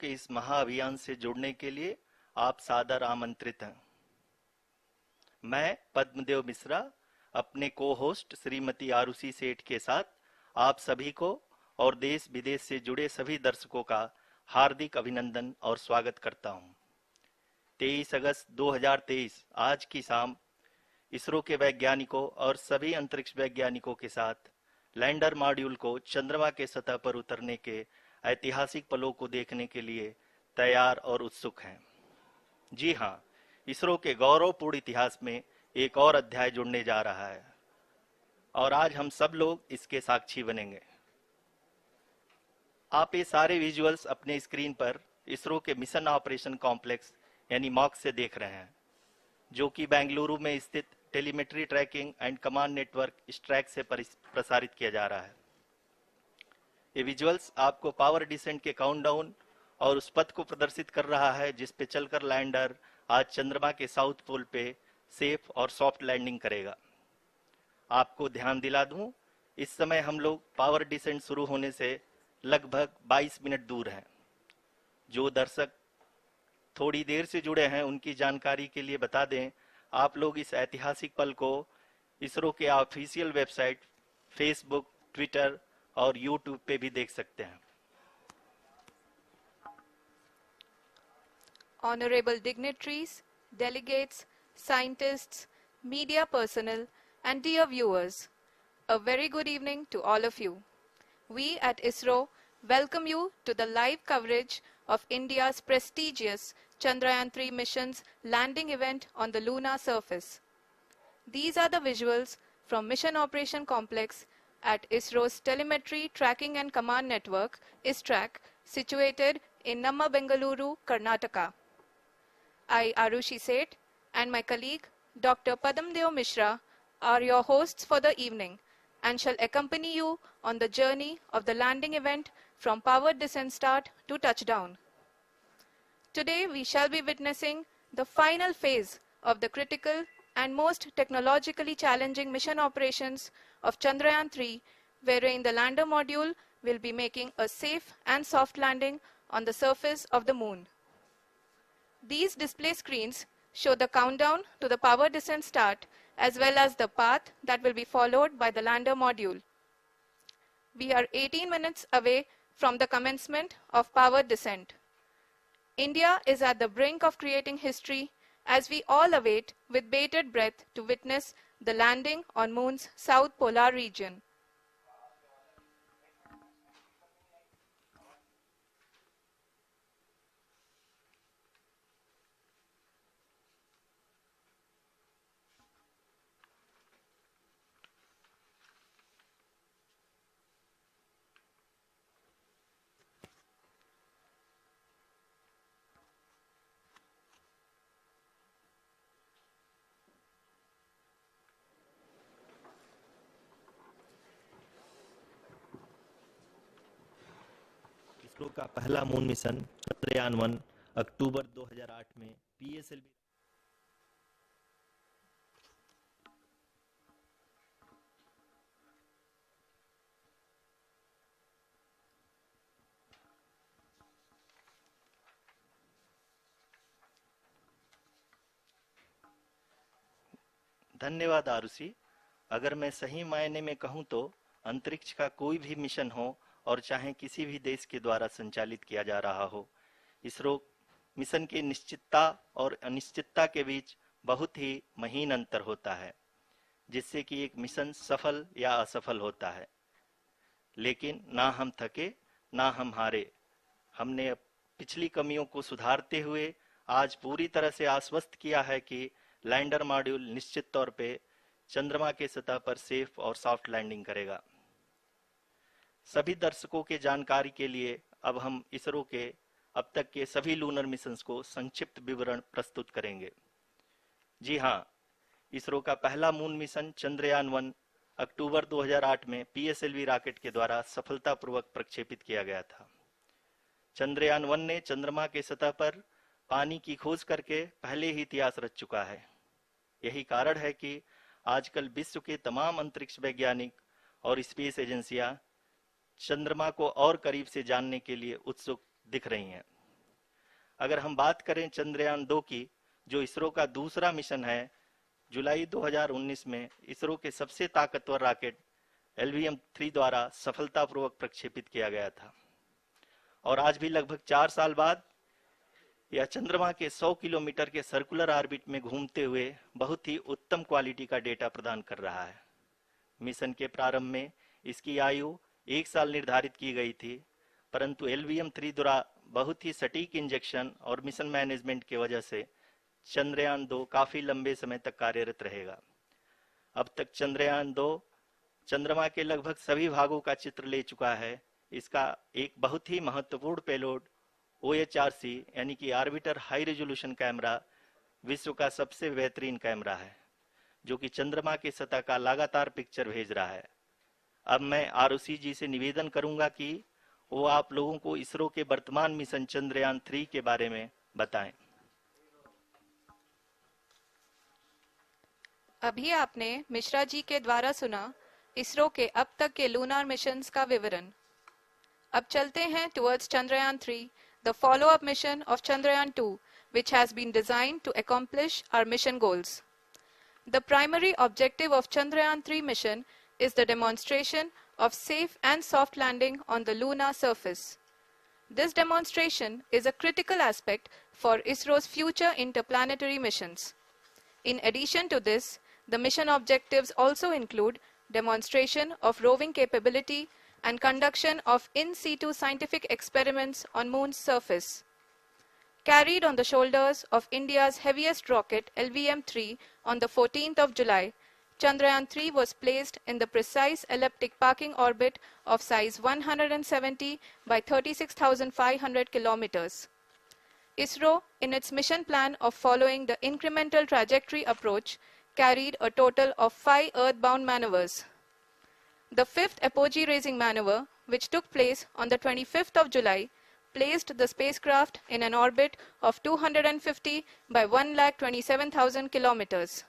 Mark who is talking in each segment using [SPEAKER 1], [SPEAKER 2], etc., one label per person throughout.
[SPEAKER 1] के इस महाअभियान से जुड़ने के लिए आप सादर आमंत्रित हैं। मैं पद्मदेव मिश्रा अपने को होस्ट श्रीमती आरुषि सेठ के साथ आप सभी को और देश विदेश से जुड़े सभी दर्शकों का हार्दिक अभिनंदन और स्वागत करता हूं। 23 अगस्त 2023 आज की शाम इसरो के वैज्ञानिकों और सभी अंतरिक्ष वैज्ञानिकों के साथ लैंडर मॉड्यूल को चंद्रमा के सतह पर उतरने के ऐतिहासिक पलों को देखने के लिए तैयार और उत्सुक हैं। जी हाँ, इसरो के गौरवपूर्ण इतिहास में एक और अध्याय जुड़ने जा रहा है और आज हम सब लोग इसके साक्षी बनेंगे। आप ये सारे विजुअल्स अपने स्क्रीन पर इसरो के मिशन ऑपरेशन कॉम्प्लेक्स यानी मॉक से देख रहे हैं, जो कि बेंगलुरु में स्थित telemetry tracking and command network इस ट्रैक से प्रसारित किया जा रहा है। ये विजुअल्स आपको पावर डिसेंट के काउंटडाउन और उस पथ को प्रदर्शित कर रहा है जिस पे चलकर लैंडर आज चंद्रमा के साउथ पोल पे सेफ और सॉफ्ट लैंडिंग करेगा। आपको ध्यान दिला दूं, इस समय हम लोग पावर डिसेंट शुरू होने से लगभग 22 मिनट दूर हैं। जो दर्शक थोड़ी देर से जुड़े हैं उनकी जानकारी के लिए बता दें, आप लोग इस ऐतिहासिक पल को इसरो के ऑफिशियल वेबसाइट, फेसबुक, ट्विटर और यूट्यूब पे भी देख सकते हैं।
[SPEAKER 2] Honorable dignitaries, delegates, scientists, media personnel, and dear viewers, a very good evening to all of you. We at ISRO welcome you to the live coverage of India's prestigious Chandrayaan-3 mission's landing event on the lunar surface. These are the visuals from Mission Operation Complex at ISRO's Telemetry Tracking and Command Network, ISTRAC, situated in Namma, Bengaluru, Karnataka. I, Arushi Seth, and my colleague, Dr. Padamdeo Mishra, are your hosts for the evening and shall accompany you on the journey of the landing event from powered descent start to touchdown. Today, we shall be witnessing the final phase of the critical and most technologically challenging mission operations of Chandrayaan-3, wherein the lander module will be making a safe and soft landing on the surface of the moon. These display screens show the countdown to the power descent start as well as the path that will be followed by the lander module. We are 18 minutes away from the commencement of power descent. India is at the brink of creating history as we all await with bated breath to witness the landing on Moon's south polar region.
[SPEAKER 1] ISRO का पहला moon mission Chandrayaan one अक्टूबर 2008 में PSLV धन्यवाद आरुषि। अगर मैं सही मायने में कहूं तो अंतरिक्ष का कोई भी मिशन हो और चाहे किसी भी देश के द्वारा संचालित किया जा रहा हो, इसरो मिशन की निश्चितता और अनिश्चितता के बीच बहुत ही महीन अंतर होता है, जिससे कि एक मिशन सफल या असफल होता है। लेकिन ना हम थके ना हम हारे। हमने पिछली कमियों को सुधारते हुए आज पूरी तरह से आश्वस्त किया है कि लैंडर मॉड्यूल निश्चित तौर पे चंद्रमा के सतह पर सेफ और सॉफ्ट लैंडिंग करेगा। सभी दर्शकों के जानकारी के लिए अब हम इसरो के अब तक के सभी लूनर मिशंस को संक्षिप्त विवरण प्रस्तुत करेंगे। जी हाँ, इसरो का पहला मून मिशन चंद्रयान-1 अक्टूबर 2008 में पीएसएलवी रॉकेट के द्वारा सफलतापूर्वक प्रक्षेपित किया गया था। चंद्रयान-1 ने चंद्रमा के सतह पर पानी की खोज करके पहले ही इतिहास रच चुका है। यही कारण है कि आजकल विश्व के तमाम अंतरिक्ष वैज्ञानिक और स्पेस एजेंसियां चंद्रमा को और करीब से जानने के लिए उत्सुक दिख रही हैं। अगर हम बात करें चंद्रयान 2 की, जो इसरो का दूसरा मिशन है, जुलाई 2019 में इसरो के सबसे ताकतवर रॉकेट LVM-3 द्वारा सफलतापूर्वक प्रक्षेपित किया गया था और आज भी लगभग 4 साल बाद यह चंद्रमा के 100 किलोमीटर के सर्कुलर ऑर्बिट में घूमते हुए बहुत ही उत्तम क्वालिटी का डेटा प्रदान कर रहा है। मिशन के प्रारंभ में इसकी आयु 1 साल निर्धारित की गई थी, परंतु LVM-3 द्वारा बहुत ही सटीक इंजेक्शन और मिशन मैनेजमेंट की वजह से चंद्रयान 2 काफी लंबे समय तक कार्यरत रहेगा। अब तक चंद्रयान 2 चंद्रमा के लगभग सभी भागों का चित्र ले चुका है। इसका एक बहुत ही महत्वपूर्ण पेलोड OHRC यानी कि ऑर्बिटर हाई रेजोल्यूशन कैमरा विश्व का सबसे बेहतरीन कैमरा है, जो कि चंद्रमा की सतह का लगातार पिक्चर भेज रहा है। अब मैं ROC जी से निवेदन करूंगा कि वो आप लोगों को इसरो के वर्तमान मिशन चंद्रयान 3 के बारे में बताएं।
[SPEAKER 2] अभी आपने मिश्रा जी के द्वारा सुना इसरो के अब तक के लूनार मिशंस का विवरण। अब चलते हैं towards Chandrayaan 3, the follow-up mission of Chandrayaan 2, which has been designed to accomplish our mission goals. The primary objective of Chandrayaan 3 mission is the demonstration of safe and soft landing on the lunar surface. This demonstration is a critical aspect for ISRO's future interplanetary missions. In addition to this, the mission objectives also include demonstration of roving capability and conduction of in situ scientific experiments on Moon's surface. Carried on the shoulders of India's heaviest rocket LVM-3 on the 14th of July, Chandrayaan 3 was placed in the precise elliptic parking orbit of size 170 by 36,500 kilometers. ISRO, in its mission plan of following the incremental trajectory approach, carried a total of 5 earthbound maneuvers. The fifth apogee raising maneuver, which took place on the 25th of July, placed the spacecraft in an orbit of 250 by 1,27,000 kilometers.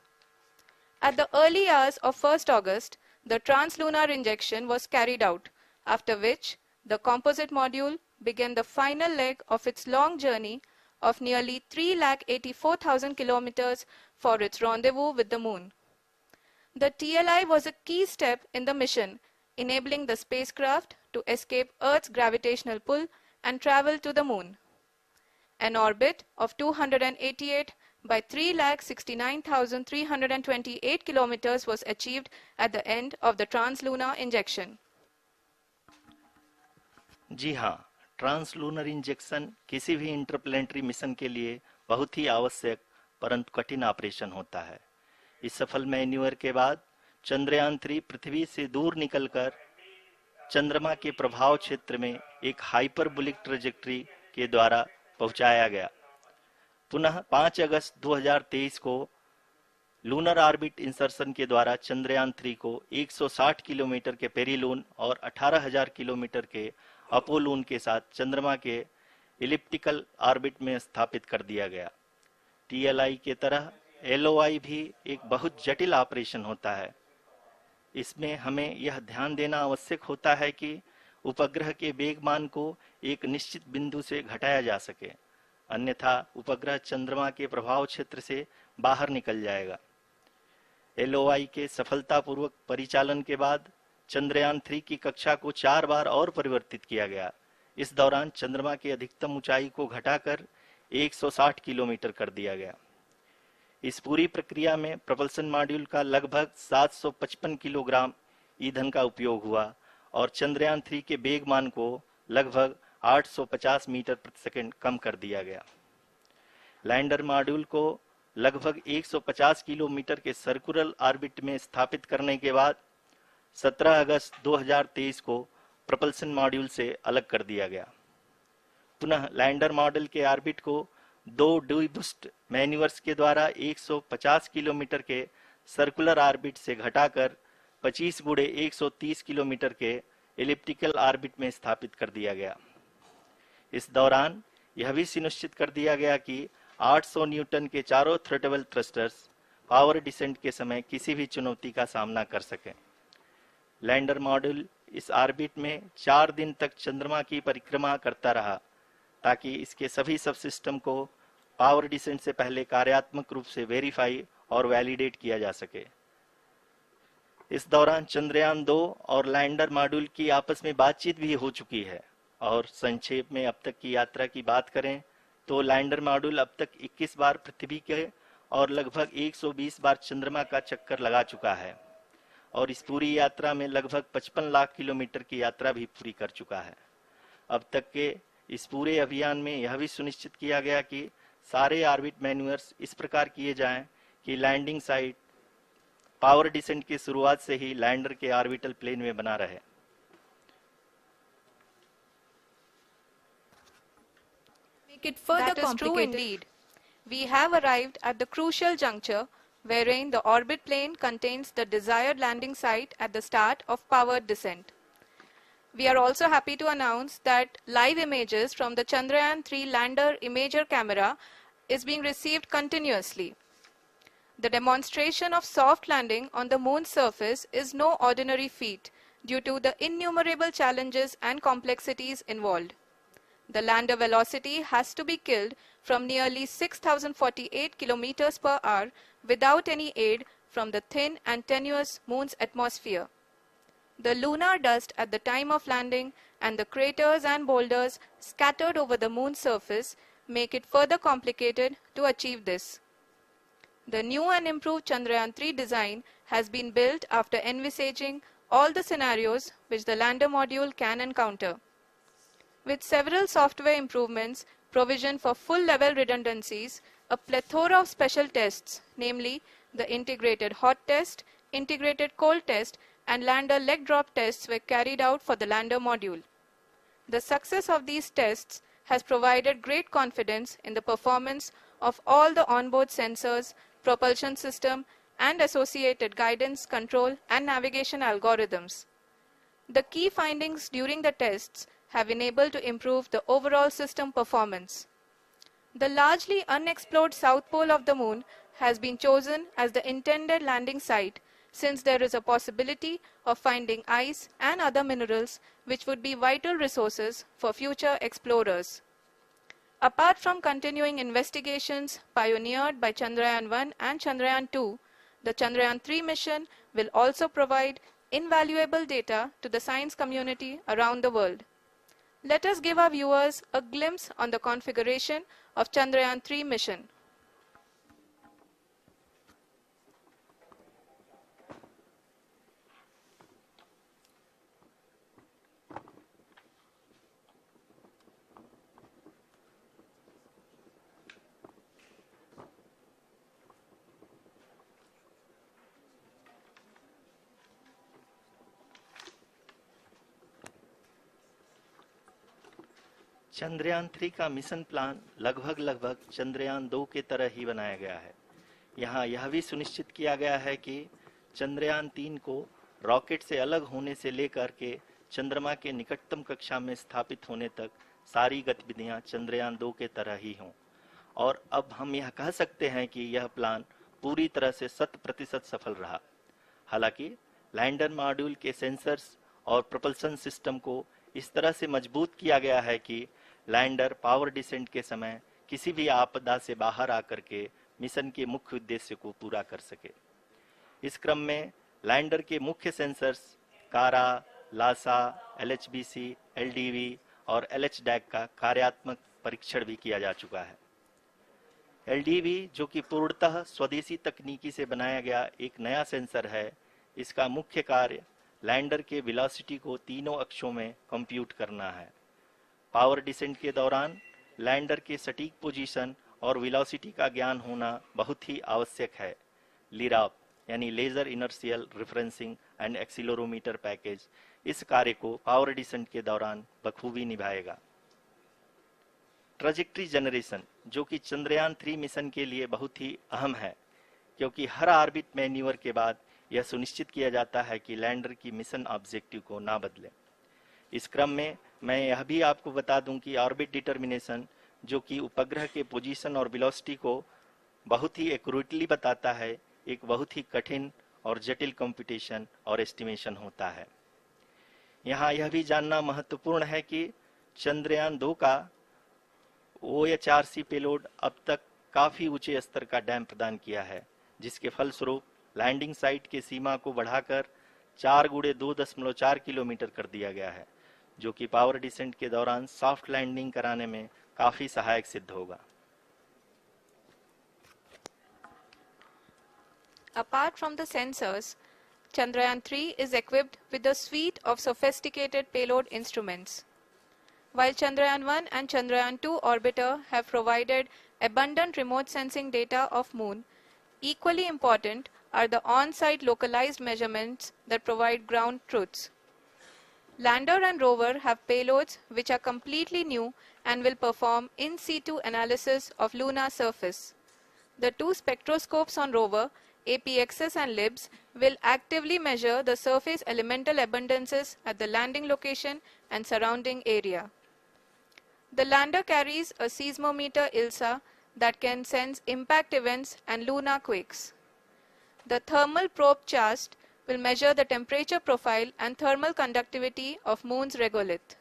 [SPEAKER 2] At the early hours of 1st August, the translunar injection was carried out, after which the composite module began the final leg of its long journey of nearly 3,84,000 kilometers for its rendezvous with the Moon. The TLI was a key step in the mission, enabling the spacecraft to escape Earth's gravitational pull and travel to the Moon. An orbit of 288 by 3,69,328 kilometers was achieved at the end of the translunar injection.
[SPEAKER 1] जी हाँ, translunar injection किसी भी interplanetary mission के लिए बहुत ही आवश्यक परंतु कठिन operation होता है। इस सफल मैन्यूवर के बाद चंद्रयान 3 पृथ्वी से दूर निकलकर चंद्रमा के प्रभाव क्षेत्र में एक हाइपरबोलिक ट्रेजेक्टरी के द्वारा पहुंचाया गया। पुनः 5 अगस्त 2023 को लूनर ऑर्बिट इंसर्शन के द्वारा चंद्रयान 3 को 160 किलोमीटर के पेरिलून और 18,000 किलोमीटर के अपोलून के साथ चंद्रमा के इलिप्टिकल ऑर्बिट में स्थापित कर दिया गया। TLI के तरह LOI भी एक बहुत जटिल ऑपरेशन होता है। इसमें हमें यह ध्यान देना आवश्यक होता है कि उपग्रह के वेगमान को एक निश्चित बिंदु से घटाया जा सके, अन्यथा उपग्रह चंद्रमा के प्रभाव क्षेत्र से बाहर निकल जाएगा। LOI के सफलतापूर्वक परिचालन के बाद चंद्रयान 3 की कक्षा को 4 बार और परिवर्तित किया गया। इस दौरान चंद्रमा की अधिकतम ऊंचाई को घटाकर 160 किलोमीटर कर दिया गया। इस पूरी प्रक्रिया में प्रपल्सन मॉड्यूल का लगभग 755 किलोग्राम ईंधन का उपयोग हुआ और चंद्रयान 3 के वेगमान को लगभग 850 मीटर प्रति सेकंड कम कर दिया गया। लैंडर मॉड्यूल को लगभग 150 किलोमीटर के सर्कुलर ऑर्बिट में स्थापित करने के बाद 17 अगस्त 2023 को प्रपल्सन मॉड्यूल से अलग कर दिया गया। पुनः लैंडर मॉडल के ऑर्बिट को 2 डीबूस्ट मैन्यूवर्स के द्वारा 150 किलोमीटर के सर्कुलर ऑर्बिट से घटाकर 25 गुणे 130 किलोमीटर के एलिप्टिकल ऑर्बिट में स्थापित कर दिया गया। इस दौरान यह भी सुनिश्चित कर दिया गया कि 800 न्यूटन के चारों थ्रोटेबल थ्रस्टर्स पावर डिसेंट के समय किसी भी चुनौती का सामना कर सकें। लैंडर मॉड्यूल इस ऑर्बिट में 4 दिन तक चंद्रमा की परिक्रमा करता रहा। ताकि इसके सभी सब सिस्टम को पावर डिसेंट से पहले कार्यात्मक रूप से वेरीफाई और वैलिडेट किया जा सके। इस दौरान चंद्रयान 2 और लैंडर मॉड्यूल की आपस में बातचीत भी हो चुकी है। और संक्षेप में अब तक की यात्रा की बात करें तो लैंडर मॉड्यूल अब तक 21 बार पृथ्वी के और लगभग 120 बार चंद्रमा का चक्कर लगा चुका है और इस पूरी यात्रा में लगभग 55 लाख किलोमीटर की यात्रा भी पूरी कर चुका है। अब तक के इस पूरे अभियान में यह भी सुनिश्चित किया गया कि सारे ऑर्बिट मैन्यूअर्स इस प्रकार किए जाएं कि लैंडिंग साइट पावर डिसेंट की शुरुआत से ही लैंडर के ऑर्बिटल प्लेन में बना रहे।
[SPEAKER 2] Make it further complicated. That is true indeed. We have arrived at the crucial juncture wherein the orbit plane contains the desired landing site at the start of powered descent. We are also happy to announce that live images from the Chandrayaan-3 lander imager camera is being received continuously. The demonstration of soft landing on the moon's surface is no ordinary feat due to the innumerable challenges and complexities involved. The lander velocity has to be killed from nearly 6,048 kilometers per hour without any aid from the thin and tenuous moon's atmosphere. The lunar dust at the time of landing and the craters and boulders scattered over the moon's surface make it further complicated to achieve this. The new and improved Chandrayaan-3 design has been built after envisaging all the scenarios which the lander module can encounter. With several software improvements, provision for full-level redundancies, a plethora of special tests, namely the integrated hot test, integrated cold test, and lander leg drop tests were carried out for the lander module. The success of these tests has provided great confidence in the performance of all the onboard sensors, propulsion system, and associated guidance, control, and navigation algorithms. The key findings during the tests have enabled to improve the overall system performance. The largely unexplored south pole of the moon has been chosen as the intended landing site since there is a possibility of finding ice and other minerals which would be vital resources for future explorers. Apart from continuing investigations pioneered by Chandrayaan-1 and Chandrayaan-2, the Chandrayaan-3 mission will also provide invaluable data to the science community around the world. Let us give our viewers a glimpse on the configuration of Chandrayaan-3 mission.
[SPEAKER 1] Chandrayaan 3 का mission plan लगभग चंद्रयान 2 के तरह ही बनाया गया है। यहाँ यह भी सुनिश्चित किया गया है कि चंद्रयान 3 को रॉकेट से अलग होने से लेकर के चंद्रमा के निकटतम कक्षा में स्थापित होने तक सारी गतिविधियां चंद्रयान 2 के तरह ही हों। और अब हम यह कह सकते हैं कि यह प्लान पूरी तरह से 100% सफल रहा। हालांकि लैंडर मॉड्यूल के सेंसर्स और प्रोपल्शन सिस्टम को इस तरह से मजबूत किया गया है कि लैंडर पावर डिसेंट के समय किसी भी आपदा से बाहर आकर के मिशन के मुख्य उद्देश्य को पूरा कर सके। इस क्रम में लैंडर के मुख्य सेंसर्स कारा, लासा, LHBC, LDV और LHDAC का कार्यात्मक परीक्षण भी किया जा चुका है। LDV जो कि पूर्णतः स्वदेशी तकनीकी से बनाया गया एक नया सेंसर है, इसका मुख्य कार्य लैंडर के वेलोसिटी को तीनों अक्षों में कंप्यूट करना है। पावर डिसेंट के दौरान लैंडर के सटीक पोजीशन और वेलोसिटी का ज्ञान होना बहुत ही आवश्यक है। लिराप यानी laser inertial referencing and accelerometer package इस कार्य को पावर डिसेंट के दौरान बखूबी निभाएगा। ट्रैजेक्टरी जनरेशन जो कि चंद्रयान 3 मिशन के लिए बहुत ही अहम है, क्योंकि हर ऑर्बिट मैन्यूवर के बाद यह सुनिश्चित किया जाता है कि लैंडर की मिशन ऑब्जेक्टिव को ना बदले। इस क्रम में मैं यह भी आपको बता दूं कि ऑर्बिट डिटर्मिनेशन जो कि उपग्रह के पोजीशन और वेलोसिटी को बहुत ही एक्यूरेटली बताता है, एक बहुत ही कठिन और जटिल कंप्यूटेशन और एस्टिमेशन होता है। यहाँ यह भी जानना महत्वपूर्ण है कि चंद्रयान 2 का OHRC पेलोड अब तक काफी ऊंचे स्तर का डैम प्रदान किया है, जिसके फलस्वरूप लैंडिंग साइट की सीमा को बढ़ाकर 4 गुणे 2.4 किलोमीटर कर दिया गया है, जो कि पावर डिसेंट के दौरान सॉफ्ट लैंडिंग कराने में काफी सहायक सिद्ध होगा।
[SPEAKER 2] Apart from the sensors, Chandrayaan-3 is equipped with a suite of sophisticated payload instruments. While Chandrayaan-1 and Chandrayaan-2 orbiter have provided abundant remote sensing data of Moon, equally important are the on-site localized measurements that provide ground truths. Lander and rover have payloads which are completely new and will perform in situ analysis of lunar surface. The two spectroscopes on rover, APXS and LIBS, will actively measure the surface elemental abundances at the landing location and surrounding area. The lander carries a seismometer ILSA that can sense impact events and lunar quakes. The thermal probe CHAST will measure the temperature profile and thermal conductivity of Moon's regolith.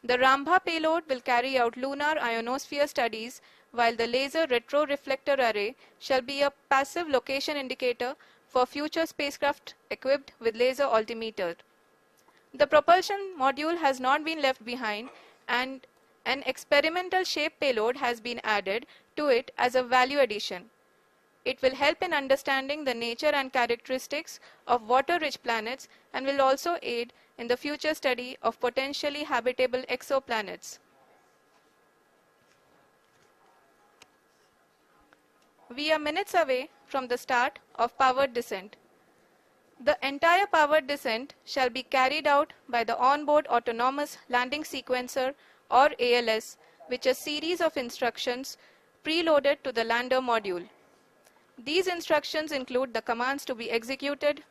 [SPEAKER 2] The Rambha payload will carry out lunar ionosphere studies, while the laser retroreflector array shall be a passive location indicator for future spacecraft equipped with laser altimeter. The propulsion module has not been left behind, and an experimental shape payload has been added to it as a value addition. It will help in understanding the nature and characteristics of water-rich planets and will also aid in the future study of potentially habitable exoplanets. We are minutes away from the start of powered descent. The entire powered descent shall be carried out by the onboard autonomous landing sequencer, or ALS, which is a series of instructions preloaded to the lander module. These instructions include the commands to be executed,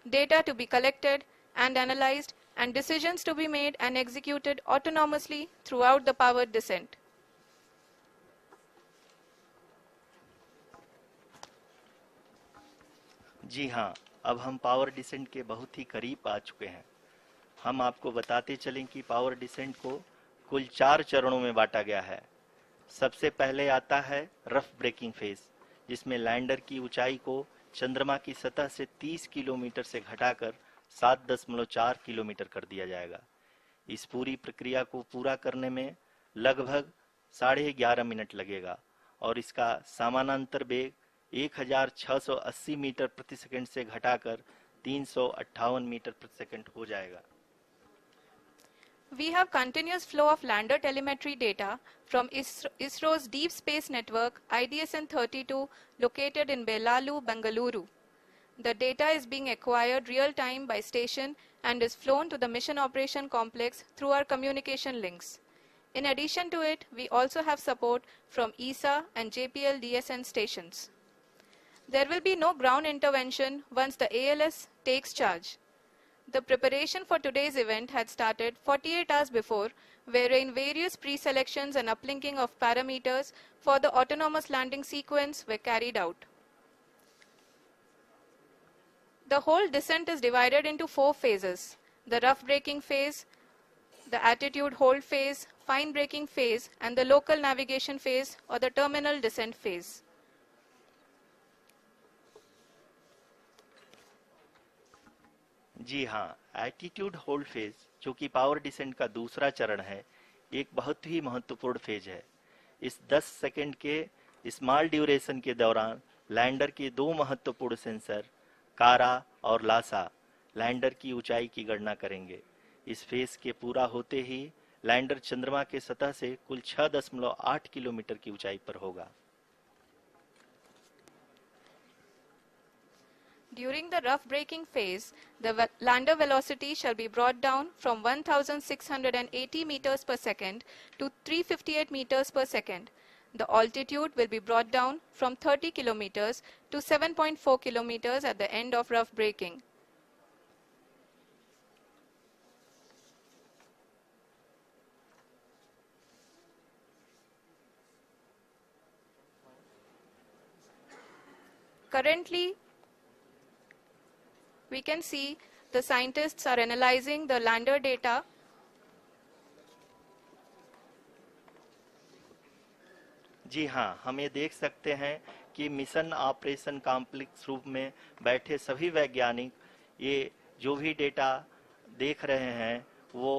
[SPEAKER 2] data to be collected and analyzed, and decisions to be made and executed autonomously throughout the powered descent.
[SPEAKER 1] जी हाँ, अब हम power descent के बहुत ही करीब आ चुके हैं। हम आपको बताते चलें कि पावर डिसेंट को कुल 4 चरणों में बांटा गया है। सबसे पहले आता है रफ ब्रेकिंग फेज, जिसमें लैंडर की ऊंचाई को चंद्रमा की सतह से 30 किलोमीटर से घटाकर 7.4 किलोमीटर कर दिया जाएगा। इस पूरी प्रक्रिया को पूरा करने में लगभग 11.5 मिनट लगेगा और इसका समानांतर वेग 1680 मीटर प्रति सेकंड से घटाकर 358 मीटर प्रति सेकंड हो जाएगा।
[SPEAKER 2] We have continuous flow of lander telemetry data from ISRO's Deep Space Network IDSN-32 located in Belalu, Bengaluru. The data is being acquired real-time by station and is flown to the Mission Operation Complex through our communication links. In addition to it, we also have support from ESA and JPL DSN stations. There will be no ground intervention once the ALS takes charge. The preparation for today's event had started 48 hours before, wherein various pre-selections and uplinking of parameters for the autonomous landing sequence were carried out. The whole descent is divided into 4 phases: the rough braking phase, the attitude hold phase, fine braking phase, and the local navigation phase or the terminal descent phase.
[SPEAKER 1] जी हाँ, attitude hold phase, जो कि power descent का दूसरा चरण है, एक बहुत ही महत्वपूर्ण फेज है। इस 10 सेकंड के स्मॉल ड्यूरेशन के दौरान लैंडर के 2 महत्वपूर्ण सेंसर कारा और लासा लैंडर की ऊंचाई की गणना करेंगे। इस फेज के पूरा होते ही लैंडर चंद्रमा के सतह से कुल 6.8 किलोमीटर की ऊंचाई पर होगा।
[SPEAKER 2] During the rough braking phase, the lander velocity shall be brought down from 1680 meters per second to 358 meters per second. The altitude will be brought down from 30 kilometers to 7.4 kilometers at the end of rough braking. Currently, we can see the scientists are analyzing the lander data
[SPEAKER 1] जी हाँ, हम ये देख सकते हैं कि mission operation complex रूप में बैठे सभी वैज्ञानिक ये जो भी डेटा देख रहे हैं वो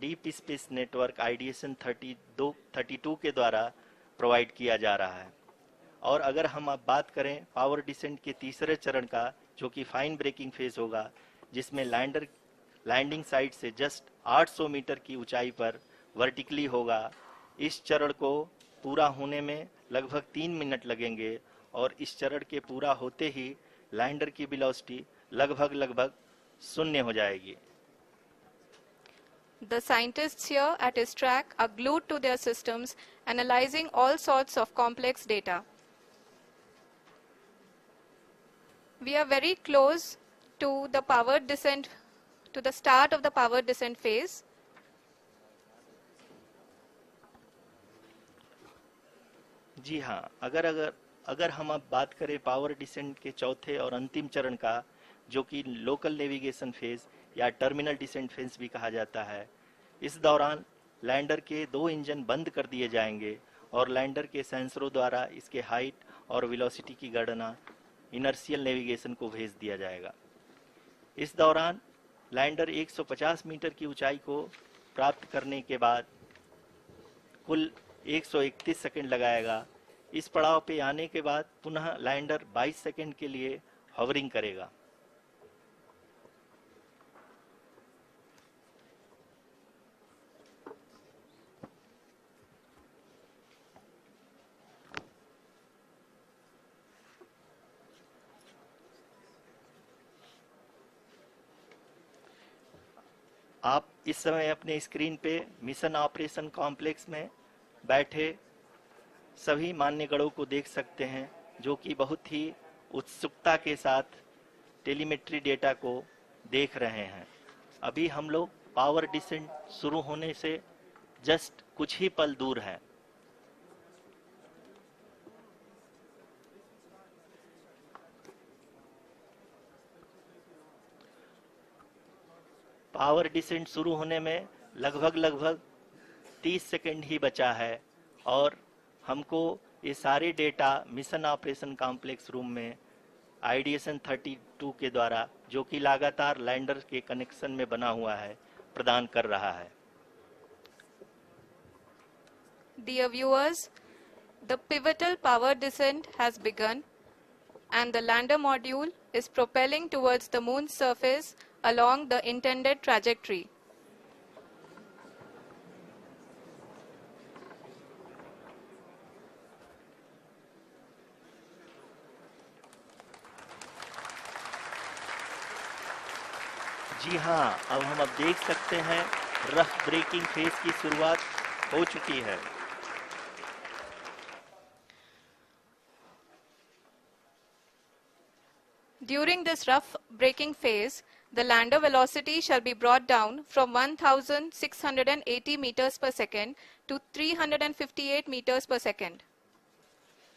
[SPEAKER 1] डीप स्पेस नेटवर्क आइडिएशन 32 के द्वारा प्रोवाइड किया जा रहा है। और अगर हम अब बात करें पावर डिसेंट के तीसरे चरण का, जो कि फाइन ब्रेकिंग फेज होगा, जिसमें लैंडर लैंडिंग साइट से जस्ट 800 मीटर की ऊंचाई पर वर्टिकली होगा। इस चरण को पूरा होने में लगभग 3 मिनट लगेंगे और इस चरण के पूरा होते ही लैंडर की वेलोसिटी लगभग शून्य हो जाएगी।
[SPEAKER 2] The scientists here at ISTRAC are glued to their systems, analyzing all sorts of complex data. We are very close to the power descent, to the start of the power descent phase.
[SPEAKER 1] जी हाँ, अगर हम अब बात करें power descent के चौथे और अंतिम चरण का, जो कि लोकल नेविगेशन फेज या टर्मिनल डिसेंट फेज भी कहा जाता है, इस दौरान लैंडर के 2 इंजन बंद कर दिए जाएंगे और लैंडर के सेंसरों द्वारा इसके हाइट और वेलोसिटी की गणना इनर्शियल नेविगेशन को भेज दिया जाएगा। इस दौरान लैंडर 150 मीटर की ऊंचाई को प्राप्त करने के बाद कुल 131 सेकंड लगाएगा। इस पड़ाव पे आने के बाद पुनः लैंडर 22 सेकंड के लिए हॉवरिंग करेगा। आप इस समय अपने स्क्रीन पे मिशन ऑपरेशन कॉम्प्लेक्स में बैठे सभी मान्यगणों को देख सकते हैं, जो कि बहुत ही उत्सुकता के साथ टेलीमेट्री डेटा को देख रहे हैं। अभी हम लोग पावर डिसेंट शुरू होने से जस्ट कुछ ही पल दूर हैं। पावर डिसेंट शुरू होने में लगभग 30 सेकंड ही बचा है और हमको ये सारे data mission operation complex room में आइडिएशन 32 के द्वारा, जो कि लगातार लैंडर के कनेक्शन में बना हुआ है, प्रदान कर रहा है।
[SPEAKER 2] Dear viewers, the pivotal power descent has begun and the lander module is propelling towards the moon's surface along the intended trajectory.
[SPEAKER 1] जी हाँ, अब हम देख सकते हैं रफ ब्रेकिंग फेज की शुरुआत हो चुकी है।
[SPEAKER 2] During this rough braking phase, the lander velocity shall be brought down from 1680 meters per second to 358 meters per second.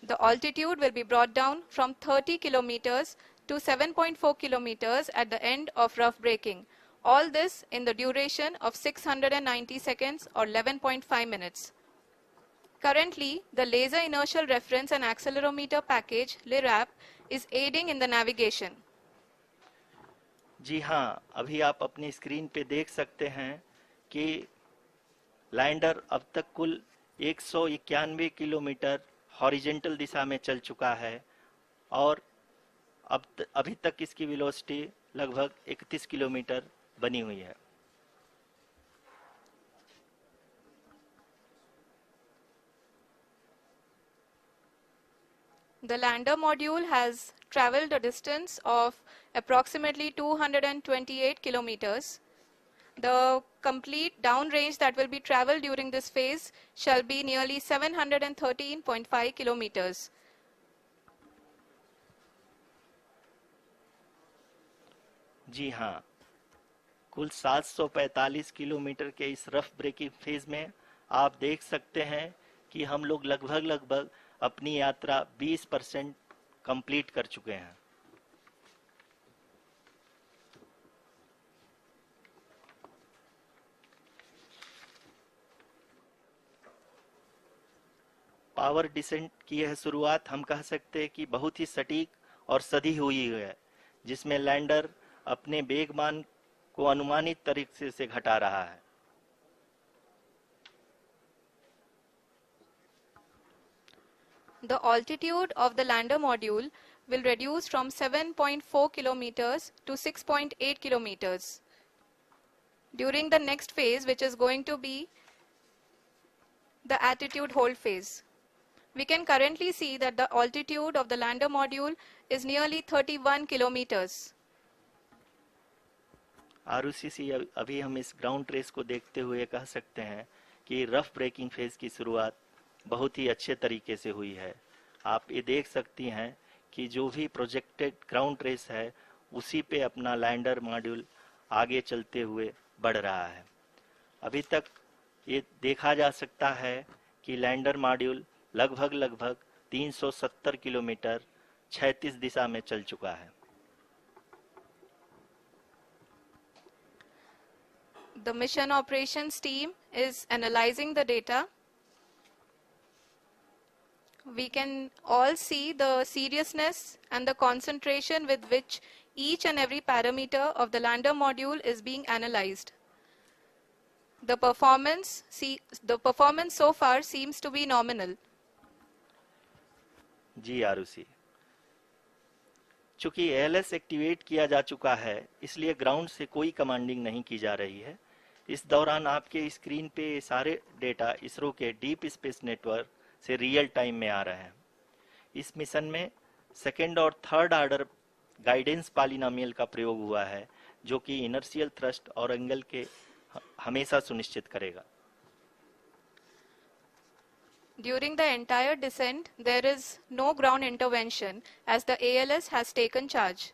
[SPEAKER 2] The altitude will be brought down from 30 kilometers to 7.4 kilometers at the end of rough braking. All this in the duration of 690 seconds or 11.5 minutes. Currently, the Laser Inertial Reference and Accelerometer package, LIRAP, is aiding in the navigation.
[SPEAKER 1] जी हाँ, अभी आप अपनी screen पे देख सकते हैं कि lander अब तक कुल 191 किलोमीटर हॉरिजेंटल दिशा में चल चुका है और अभी तक इसकी वेलोसिटी लगभग 31 किलोमीटर बनी हुई है।
[SPEAKER 2] The lander module has traveled a distance of approximately 228 kilometers. The complete downrange that will be traveled during this phase shall be nearly 713.5 kilometers.
[SPEAKER 1] जी हाँ, कुल 745 किलोमीटर के इस रफ ब्रेकिंग फेज में आप देख सकते हैं कि हम लोग लगभग अपनी यात्रा 20% कंप्लीट कर चुके हैं। पावर डिसेंट की यह शुरुआत हम कह सकते हैं कि बहुत ही सटीक और सधी हुई है, जिसमें लैंडर अपने वेगमान को अनुमानित तरीके से घटा रहा है।
[SPEAKER 2] The altitude of the lander module will reduce from 7.4 kilometers to 6.8 kilometers during the next phase, which is going to be the attitude hold phase. We can currently see that the altitude of the lander module is nearly 31 kilometers.
[SPEAKER 1] Arushi, अभी हम इस ground trace को देखते हुए कह सकते हैं कि रफ ब्रेकिंग फेज की शुरुआत बहुत ही अच्छे तरीके से हुई है। आप ये देख सकती हैं कि जो भी प्रोजेक्टेड ग्राउंड ट्रेस है उसी पे अपना लैंडर मॉड्यूल आगे चलते हुए बढ़ रहा है। अभी तक ये देखा जा सकता है कि लैंडर मॉड्यूल लगभग 370 किलोमीटर क्षैतिज दिशा में चल चुका है।
[SPEAKER 2] The mission operations team is analyzing the data. We can all see the seriousness and the concentration with which each and every parameter of the lander module is being analyzed. The performance so far seems to be nominal.
[SPEAKER 1] जी आरुषि, चूंकि ALS activate किया जा चुका है, इसलिए ground से कोई commanding नहीं की जा रही है। इस दौरान आपके स्क्रीन पे सारे डेटा इसरो के डीप स्पेस नेटवर्क से रियल टाइम में आ रहे हैं। इस मिशन में सेकेंड और थर्ड ऑर्डर गाइडेंस पॉलिनोमियल का प्रयोग हुआ है, जो कि इनर्शियल थ्रस्ट और एंगल के हमेशा सुनिश्चित करेगा।
[SPEAKER 2] During the entire descent, there is no ground intervention as the ALS has taken charge.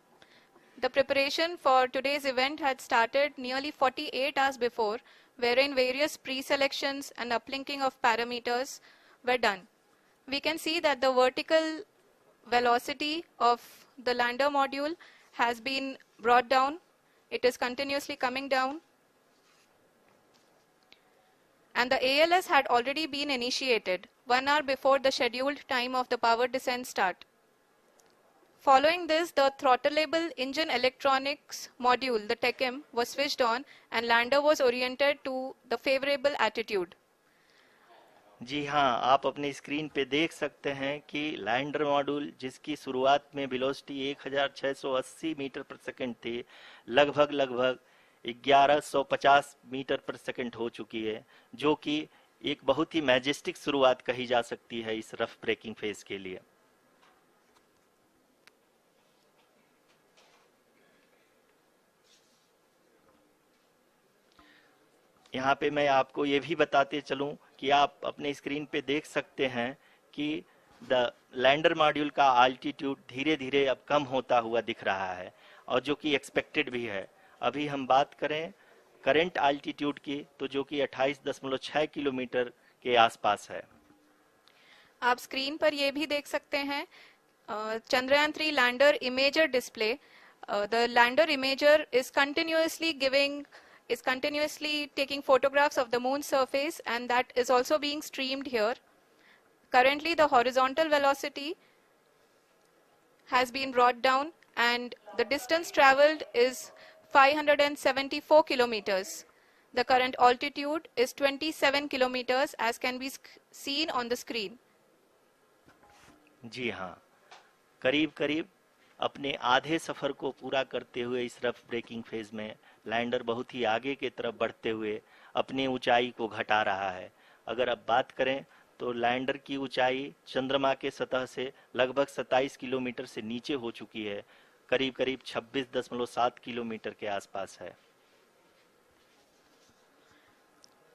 [SPEAKER 2] The preparation for today's event had started nearly 48 hours before, wherein various pre-selections and uplinking of parameters were done. We can see that the vertical velocity of the lander module has been brought down. It is continuously coming down. And the ALS had already been initiated 1 hour before the scheduled time of the power descent start. Following this, the throttleable engine electronics module, the TECM, was switched on and lander was oriented to the favorable attitude.
[SPEAKER 1] जी हाँ, आप अपने screen पे देख सकते हैं कि lander module जिसकी शुरुआत में वेलोसिटी 1680 मीटर पर सेकंड थी, लगभग 1150 मीटर पर सेकंड हो चुकी है, जो कि एक बहुत ही मैजेस्टिक शुरुआत कही जा सकती है इस रफ ब्रेकिंग फेज के लिए। यहाँ पे मैं आपको ये भी बताते चलूं कि आप अपने स्क्रीन पे देख सकते हैं कि द लैंडर मॉड्यूल का अल्टीट्यूड धीरे धीरे अब कम होता हुआ दिख रहा है, और जो कि एक्सपेक्टेड भी है। अभी हम बात करें करंट अल्टीट्यूड की, तो जो कि 28.6 किलोमीटर के आसपास है।
[SPEAKER 2] आप स्क्रीन पर ये भी देख सकते हैं Chandrayaan 3 lander imager display. The lander imager is continuously taking photographs of the moon surface, and that is also being streamed here. Currently the horizontal velocity has been brought down and the distance traveled is 574 kilometers. The current altitude is 27 kilometers as can be seen on the screen.
[SPEAKER 1] जी हाँ, करीब करीब अपने आधे सफर को पूरा करते हुए इस रफ ब्रेकिंग फेज में लैंडर बहुत ही आगे की तरफ बढ़ते हुए अपनी ऊंचाई को घटा रहा है। अगर अब बात करें तो लैंडर की ऊंचाई चंद्रमा के सतह से लगभग 27 किलोमीटर से नीचे हो चुकी है, करीब करीब 26.7 किलोमीटर के आसपास है।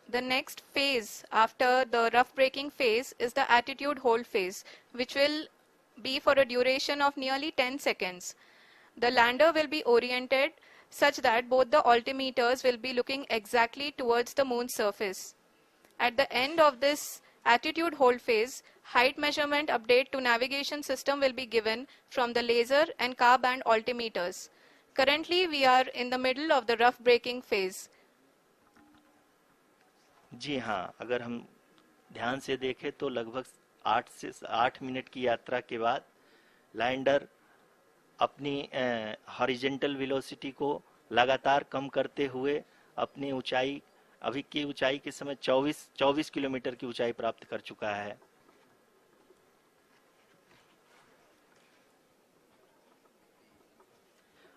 [SPEAKER 2] The next phase after the rough braking phase is the attitude hold phase, which will be for a duration of nearly 10 seconds. The lander will be oriented such that both the altimeters will be looking exactly towards the moon's surface. At the end of this attitude hold phase, height measurement update to navigation system will be given from the laser and car band altimeters. Currently, we are in the middle of the rough braking phase.
[SPEAKER 1] जी हाँ, अगर हम ध्यान से देखें तो लगभग 8 minute की यात्रा के बाद लैंडर अपनी हॉरिजेंटल वेलोसिटी को लगातार कम करते हुए अपनी ऊंचाई, अभी की ऊंचाई के समय 24 किलोमीटर की ऊंचाई प्राप्त कर चुका है।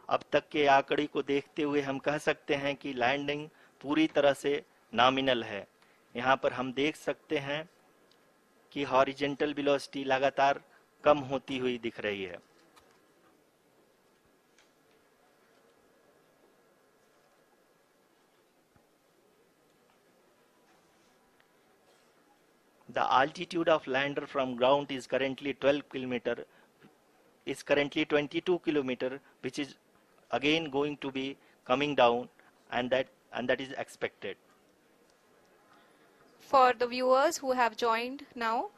[SPEAKER 1] अब तक के आंकड़े को देखते हुए हम कह सकते हैं कि लैंडिंग पूरी तरह से नॉमिनल है। यहाँ पर हम देख सकते हैं कि हॉरिजेंटल वेलोसिटी लगातार कम होती हुई दिख रही है। The altitude of lander from ground is currently 22 kilometer, which is again going to be coming down, and that is expected.
[SPEAKER 2] For the viewers who have joined now,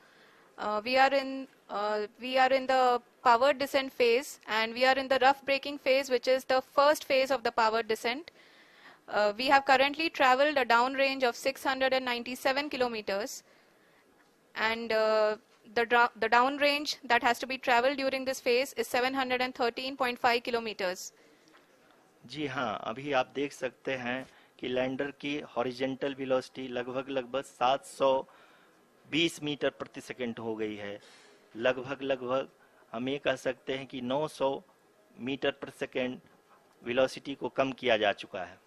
[SPEAKER 2] we are in the powered descent phase, and we are in the rough braking phase, which is the first phase of the powered descent. We have currently traveled a downrange of 697 kilometers, and the downrange that has to be traveled during this phase is 713.5 kilometers.
[SPEAKER 1] जी हाँ, अभी आप देख सकते हैं कि lander की horizontal velocity लगभग 720 metre प्रति सेकंड हो गई है। लगभग हम ये कह सकते हैं कि 900 मीटर प्रति सेकंड वेलोसिटी को कम किया जा चुका है।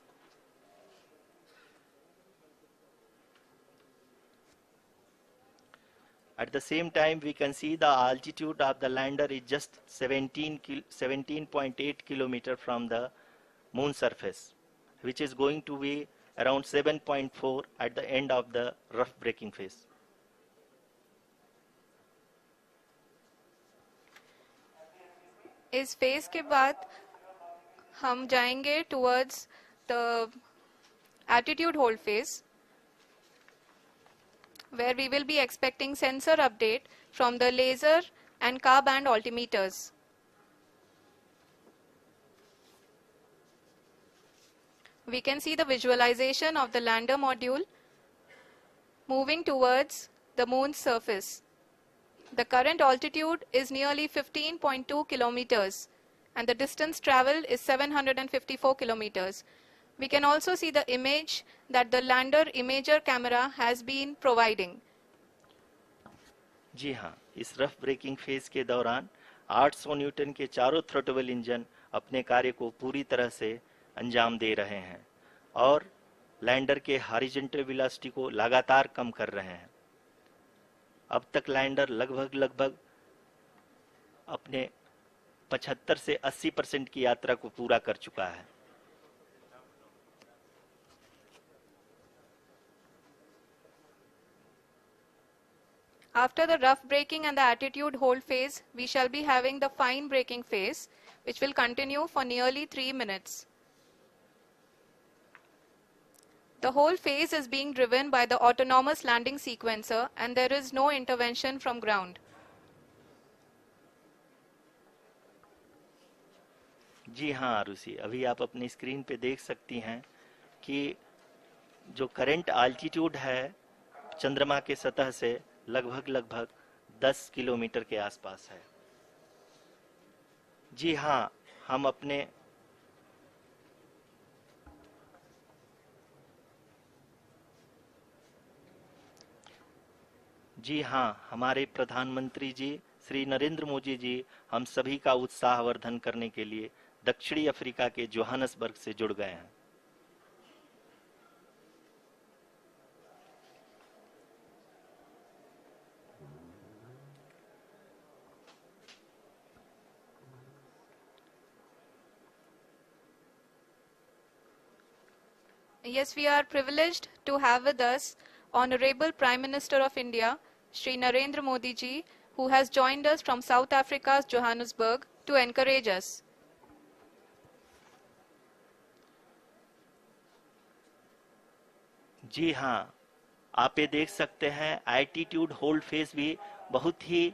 [SPEAKER 1] At the same time, we can see the altitude of the lander is just 17.8 kilometer from the moon surface, which is going to be around 7.4 at the end of the rough braking phase.
[SPEAKER 2] इस phase के बाद हम जाएंगे towards the attitude hold phase, where we will be expecting sensor update from the laser and car band altimeters. We can see the visualization of the lander module moving towards the moon's surface. The current altitude is nearly 15.2 kilometers, and the distance traveled is 754 kilometers. We can also see the image that the lander imager camera has been providing.
[SPEAKER 1] जी हाँ, इस rough breaking phase के दौरान 800 Newton के चारों throttle engine अपने कार्य को पूरी तरह से अंजाम दे रहे हैं और लैंडर के हॉरिजॉन्टल वेलोसिटी को लगातार कम कर रहे हैं। अब तक लैंडर लगभग अपने 75 से 80% की यात्रा को पूरा कर चुका है।
[SPEAKER 2] After the rough braking and the attitude hold phase, we shall be having the fine braking phase, which will continue for nearly 3 minutes. The whole phase is being driven by the autonomous landing sequencer, and there is no intervention from ground.
[SPEAKER 1] जी हाँ आरुषि, अभी आप अपनी screen पे देख सकती हैं कि जो करंट आल्टीट्यूड है चंद्रमा के सतह से लगभग 10 किलोमीटर के आसपास है। जी हाँ, हमारे प्रधानमंत्री जी श्री नरेंद्र मोदी जी हम सभी का उत्साहवर्धन करने के लिए दक्षिणी अफ्रीका के जोहानसबर्ग से जुड़ गए हैं।
[SPEAKER 2] Yes, we are privileged to have with us Honorable Prime Minister of India, Shri Narendra Modi ji, who has joined us from South Africa's Johannesburg to encourage us.
[SPEAKER 1] जी हाँ, आप ये देख सकते हैं एल्टीट्यूड होल्ड फेज भी बहुत ही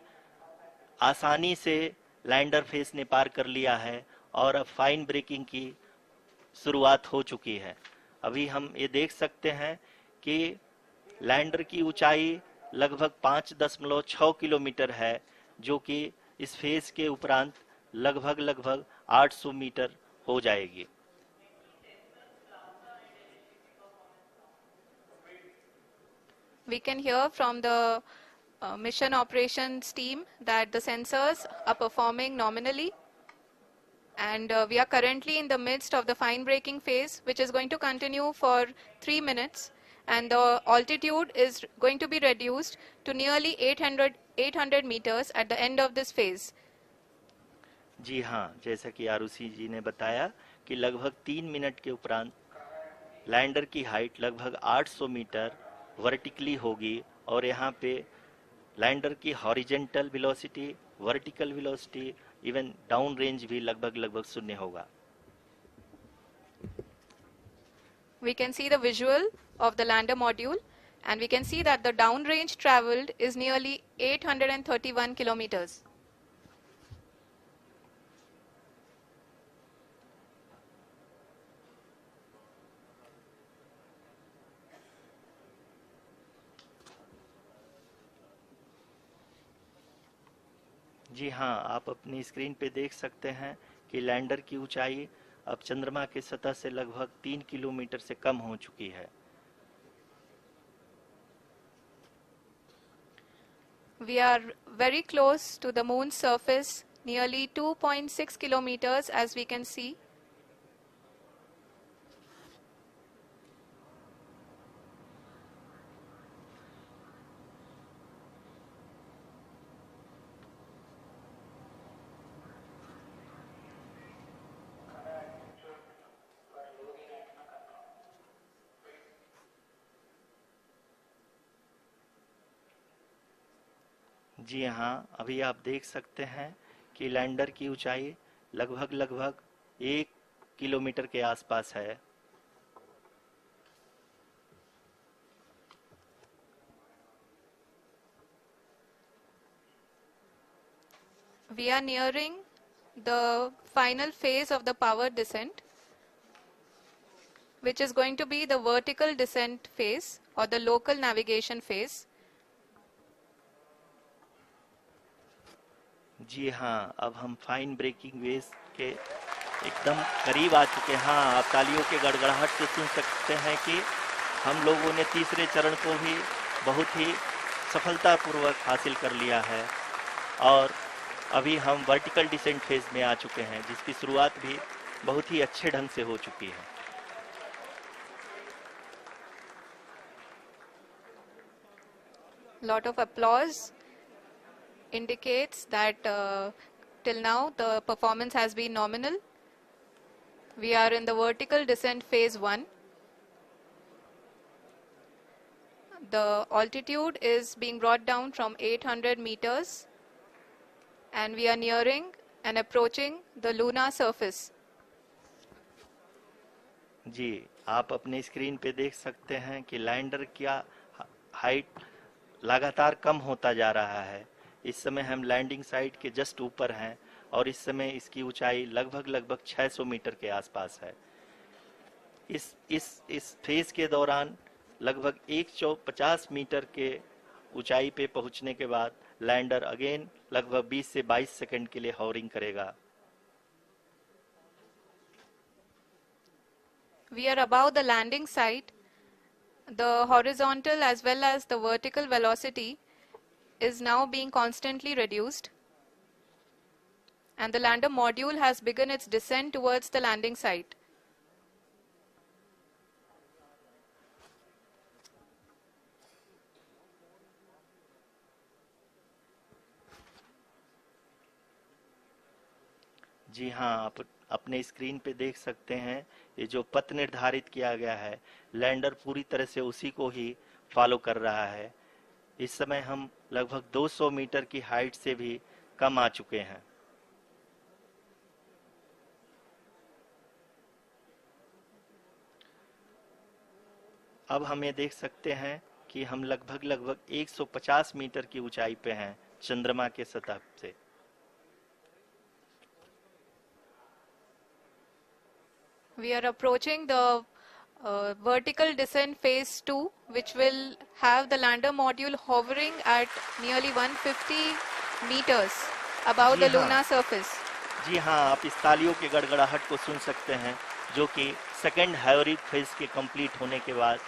[SPEAKER 1] आसानी से लैंडर फेज ने पार कर लिया है और अब फाइन ब्रेकिंग की शुरुआत हो चुकी है। अभी हम ये देख सकते हैं कि लैंडर की ऊंचाई लगभग 5.6 किलोमीटर है, जो कि इस फेज के उपरांत लगभग 800 मीटर हो जाएगी।
[SPEAKER 2] We can hear from the mission operations team that the sensors are performing nominally, and we are currently in the midst of the fine braking phase, which is going to continue for 3 minutes, and the altitude is going to be reduced to nearly 800 meters at the end of this phase.
[SPEAKER 1] जी हाँ, जैसा कि आरुषि जी ने बताया कि लगभग 3 minute के उपरांत lander की हाइट लगभग 800 मीटर वर्टिकली होगी, और यहाँ पे लैंडर की horizontal velocity, vertical velocity, even down range भी लगभग शून्य होगा।
[SPEAKER 2] We can see the visual of the lander module, and we can see that the down range traveled is nearly 831 kilometers.
[SPEAKER 1] जी हाँ, आप अपनी स्क्रीन पे देख सकते हैं कि लैंडर की ऊंचाई अब चंद्रमा की सतह से लगभग 3 किलोमीटर से कम हो चुकी है।
[SPEAKER 2] We are very close to the moon's surface, nearly 2.6 kilometers as we can see.
[SPEAKER 1] जी हाँ, अभी आप देख सकते हैं कि लैंडर की ऊंचाई लगभग 1 किलोमीटर के आसपास है।
[SPEAKER 2] We are nearing the final phase of the power descent, which is going to be the vertical descent phase or the local navigation phase.
[SPEAKER 1] जी हाँ, अब हम फाइन ब्रेकिंग वेव के एकदम करीब आ चुके हैं। हाँ, आप तालियों के गड़गड़ाहट से सुन सकते हैं कि हम लोगों ने तीसरे चरण को भी बहुत ही सफलतापूर्वक हासिल कर लिया है, और अभी हम वर्टिकल डिसेंट फेज में आ चुके हैं, जिसकी शुरुआत भी बहुत ही अच्छे ढंग से हो चुकी है।
[SPEAKER 2] Lot of applause indicates that till now the performance has been nominal. We are in the vertical descent phase 1. The altitude is being brought down from 800 meters, and we are nearing and approaching the lunar surface.
[SPEAKER 1] जी, आप अपने screen पे देख सकते हैं कि lander का height लगातार कम होता जा रहा है। इस समय हम लैंडिंग साइट के जस्ट ऊपर हैं, और इस समय इसकी ऊंचाई लगभग 600 मीटर के आसपास है। इस फेज के दौरान लगभग 150 मीटर के ऊंचाई पे पहुंचने के बाद लैंडर अगेन लगभग 20 से 22 सेकंड के लिए हॉवरिंग करेगा।
[SPEAKER 2] We are above the landing site. The horizontal as well as the vertical velocity is now being constantly reduced, and the lander module has begun its descent towards the landing site.
[SPEAKER 1] जी हाँ, आप अपने screen पे देख सकते हैं ये जो पथ निर्धारित किया गया है, लैंडर पूरी तरह से उसी को ही फॉलो कर रहा है। इस समय हम लगभग 200 मीटर की हाइट से भी कम आ चुके हैं। अब हम ये देख सकते हैं कि हम लगभग 150 मीटर की ऊंचाई पे हैं चंद्रमा के सतह से।
[SPEAKER 2] We are approaching the vertical descent phase 2, which will have the lander module hovering at nearly 150 meters above the lunar surface.
[SPEAKER 1] जी हाँ, आप इस तालियों के गड़गड़ाहट को सुन सकते हैं, जो कि सेकेंड हाइब्रिड फेज के कंप्लीट होने के बाद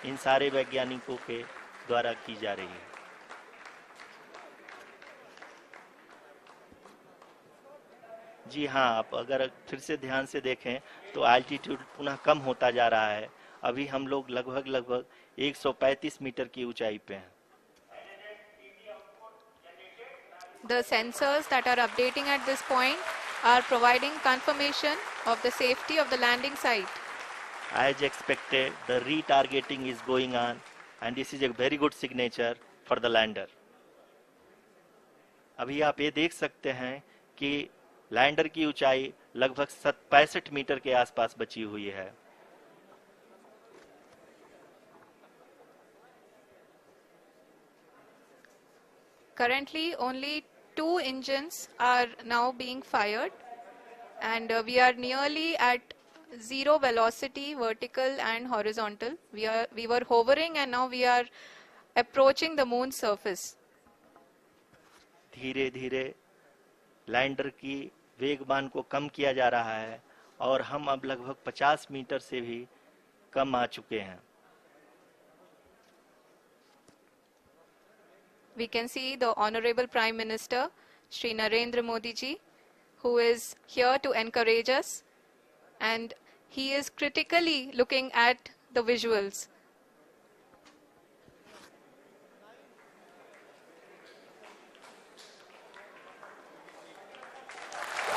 [SPEAKER 1] इन सारे वैज्ञानिकों के द्वारा की जा रही है। जी हाँ, आप अगर फिर से ध्यान से देखें तो एल्टीट्यूड पुनः कम होता जा रहा है। अभी हम लोग लगभग 135 मीटर की ऊंचाई पे हैं।
[SPEAKER 2] The sensors that are updating at this point are providing confirmation of the safety of the landing site.
[SPEAKER 1] As expected, the retargeting is going on and this is a very good signature for the lander. अभी आप ये देख सकते हैं कि lander की ऊंचाई लगभग 65 मीटर के आसपास बची हुई है।
[SPEAKER 2] Currently, only 2 engines are now being fired, and we are nearly at zero velocity, vertical and horizontal. We were hovering, and now we are approaching the moon's surface.
[SPEAKER 1] धीरे धीरे लैंडर की वेगमान को कम किया जा रहा है और हम अब लगभग 50 मीटर से भी कम आ चुके हैं।
[SPEAKER 2] We can see the Honorable Prime Minister, Shri Narendra Modi ji, who is here to encourage us, and he is critically looking at the visuals.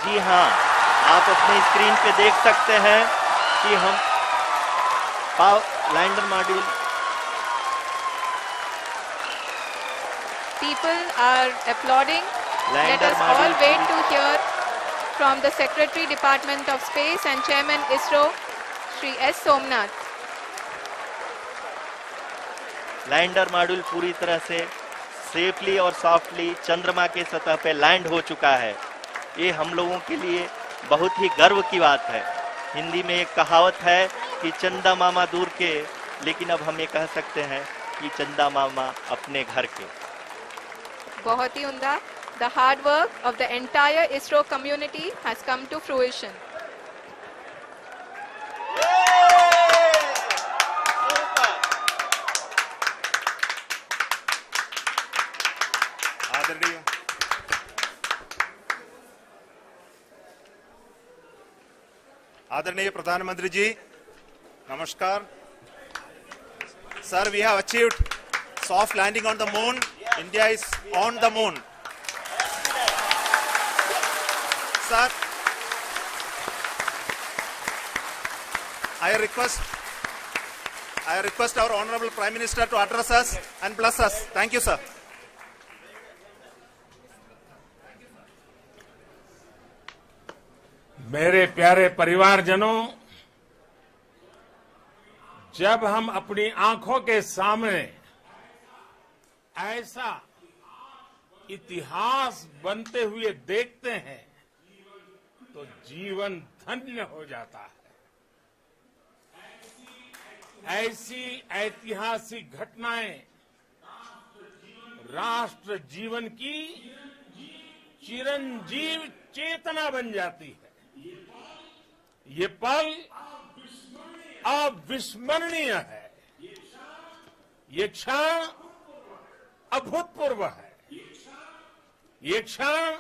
[SPEAKER 1] जी हाँ, आप अपने स्क्रीन पे देख सकते हैं कि हम lander module
[SPEAKER 2] People are applauding. Let us all wait to hear from the Secretary Department of Space and Chairman ISRO, Shri S. Somnath.
[SPEAKER 1] Lander module पूरी तरह से सेफली और सॉफ्टली चंद्रमा के सतह पे लैंड हो चुका है। ये हम लोगों के लिए बहुत ही गर्व की बात है। हिंदी में एक कहावत है कि चंदा मामा दूर के, लेकिन अब हम ये कह सकते हैं कि चंदा मामा अपने घर के।
[SPEAKER 2] बहुत ही उम्दा. The hard work of the entire ISRO community has come to fruition.
[SPEAKER 3] आदरणीय प्रधानमंत्री जी, नमस्कार. Sir, we have achieved soft landing on the moon. India is on the moon. Sir, I request our Honorable Prime Minister to address us and bless us. Thank you, sir.
[SPEAKER 4] मेरे प्यारे परिवारजनों, जब हम अपनी आंखों के सामने ऐसा इतिहास बनते हुए देखते हैं तो जीवन धन्य हो जाता है। ऐसी ऐतिहासिक घटनाएं राष्ट्र जीवन की चिरंजीव चेतना बन जाती है। ये पल अविस्मरणीय है। ये क्षण अभूतपूर्व है। ये क्षण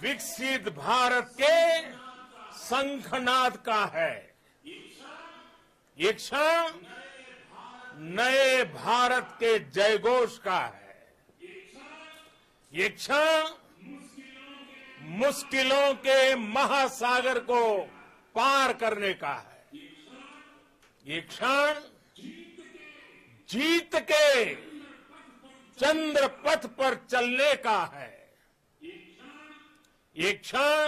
[SPEAKER 4] विकसित भारत के शंखनाद का है। ये क्षण नए भारत के जयघोष का है। ये क्षण मुश्किलों के महासागर को पार करने का है। ये क्षण जीत के चंद्र पथ पर चलने का है। ये क्षण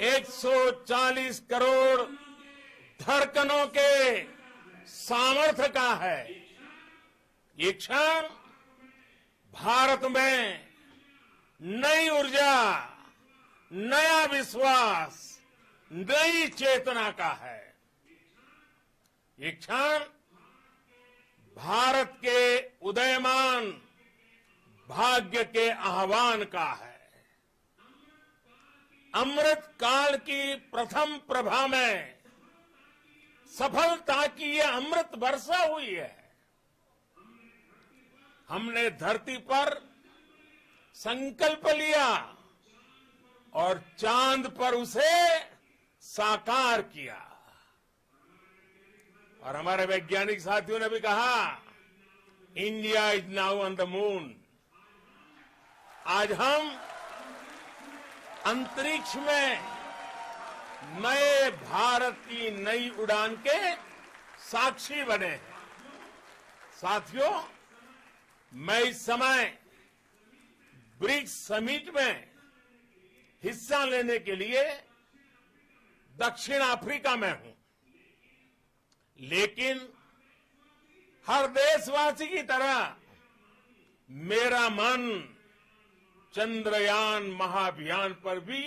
[SPEAKER 4] 140 करोड़ धड़कनों के सामर्थ्य का है। ये क्षण भारत में नई ऊर्जा, नया विश्वास, नई चेतना का है। ये क्षण भारत के उदयमान भाग्य के आह्वान का है। अमृत काल की प्रथम प्रभा में सफलता की ये अमृत वर्षा हुई है। हमने धरती पर संकल्प लिया और चांद पर उसे साकार किया। और हमारे वैज्ञानिक साथियों ने भी कहा, India is now on the moon. आज हम अंतरिक्ष में नए भारत की नई उड़ान के साक्षी बने हैं। साथियों, मैं इस समय ब्रिक्स समिट में हिस्सा लेने के लिए दक्षिण अफ्रीका में हूं, लेकिन हर देशवासी की तरह मेरा मन चंद्रयान महाअभियान पर भी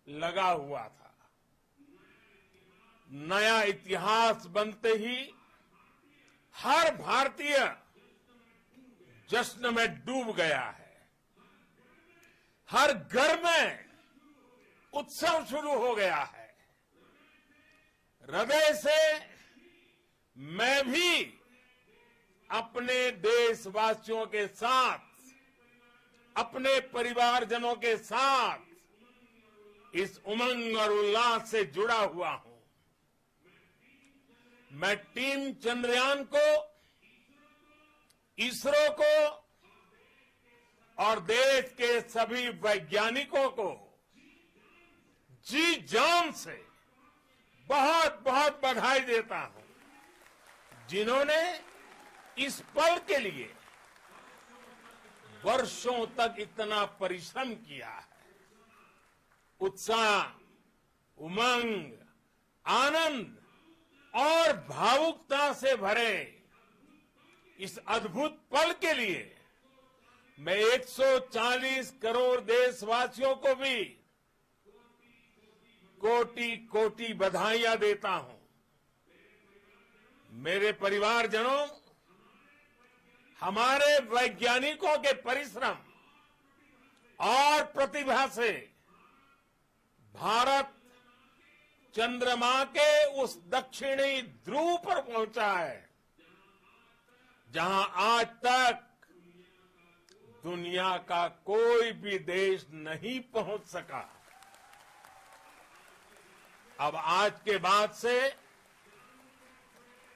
[SPEAKER 4] लगा हुआ था। नया इतिहास बनते ही हर भारतीय जश्न में डूब गया है। हर घर में उत्सव शुरू हो गया है। हृदय से मैं भी अपने देशवासियों के साथ, अपने परिवारजनों के साथ इस उमंग और उल्लास से जुड़ा हुआ हूं। मैं टीम चंद्रयान को, इसरो को और देश के सभी वैज्ञानिकों को जी जान से बहुत बहुत बधाई देता हूं, जिन्होंने इस पल के लिए वर्षों तक इतना परिश्रम किया है। उत्साह, उमंग, आनंद और भावुकता से भरे इस अद्भुत पल के लिए मैं 140 करोड़ देशवासियों को भी कोटि कोटि बधाइयां देता हूं। मेरे परिवारजनों, हमारे वैज्ञानिकों के परिश्रम और प्रतिभा से भारत चंद्रमा के उस दक्षिणी ध्रुव पर पहुंचा है, जहां आज तक दुनिया का कोई भी देश नहीं पहुंच सका। अब आज के बाद से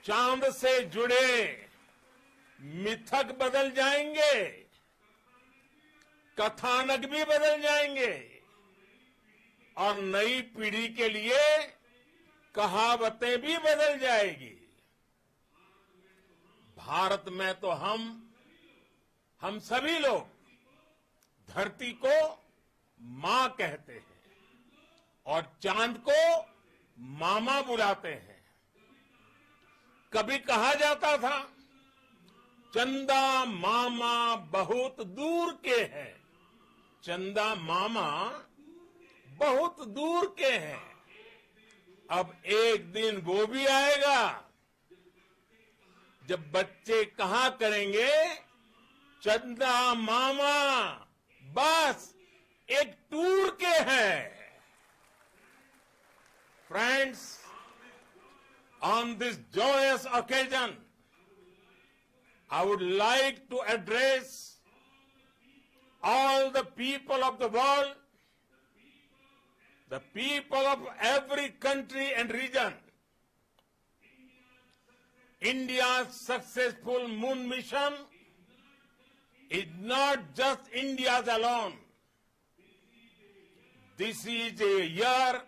[SPEAKER 4] चांद से जुड़े मिथक बदल जाएंगे, कथानक भी बदल जाएंगे और नई पीढ़ी के लिए कहावतें भी बदल जाएगी। भारत में तो हम सभी लोग धरती को मां कहते हैं और चांद को मामा बुलाते हैं। कभी कहा जाता था, चंदा मामा बहुत दूर के हैं। चंदा मामा बहुत दूर के हैं। अब एक दिन वो भी आएगा जब बच्चे कहा करेंगे, चंदा मामा बस एक टूर के हैं। Friends, on this joyous occasion, I would like to address all the people of the world, the people of every country and region. India's successful moon mission is not just India's alone. This is a year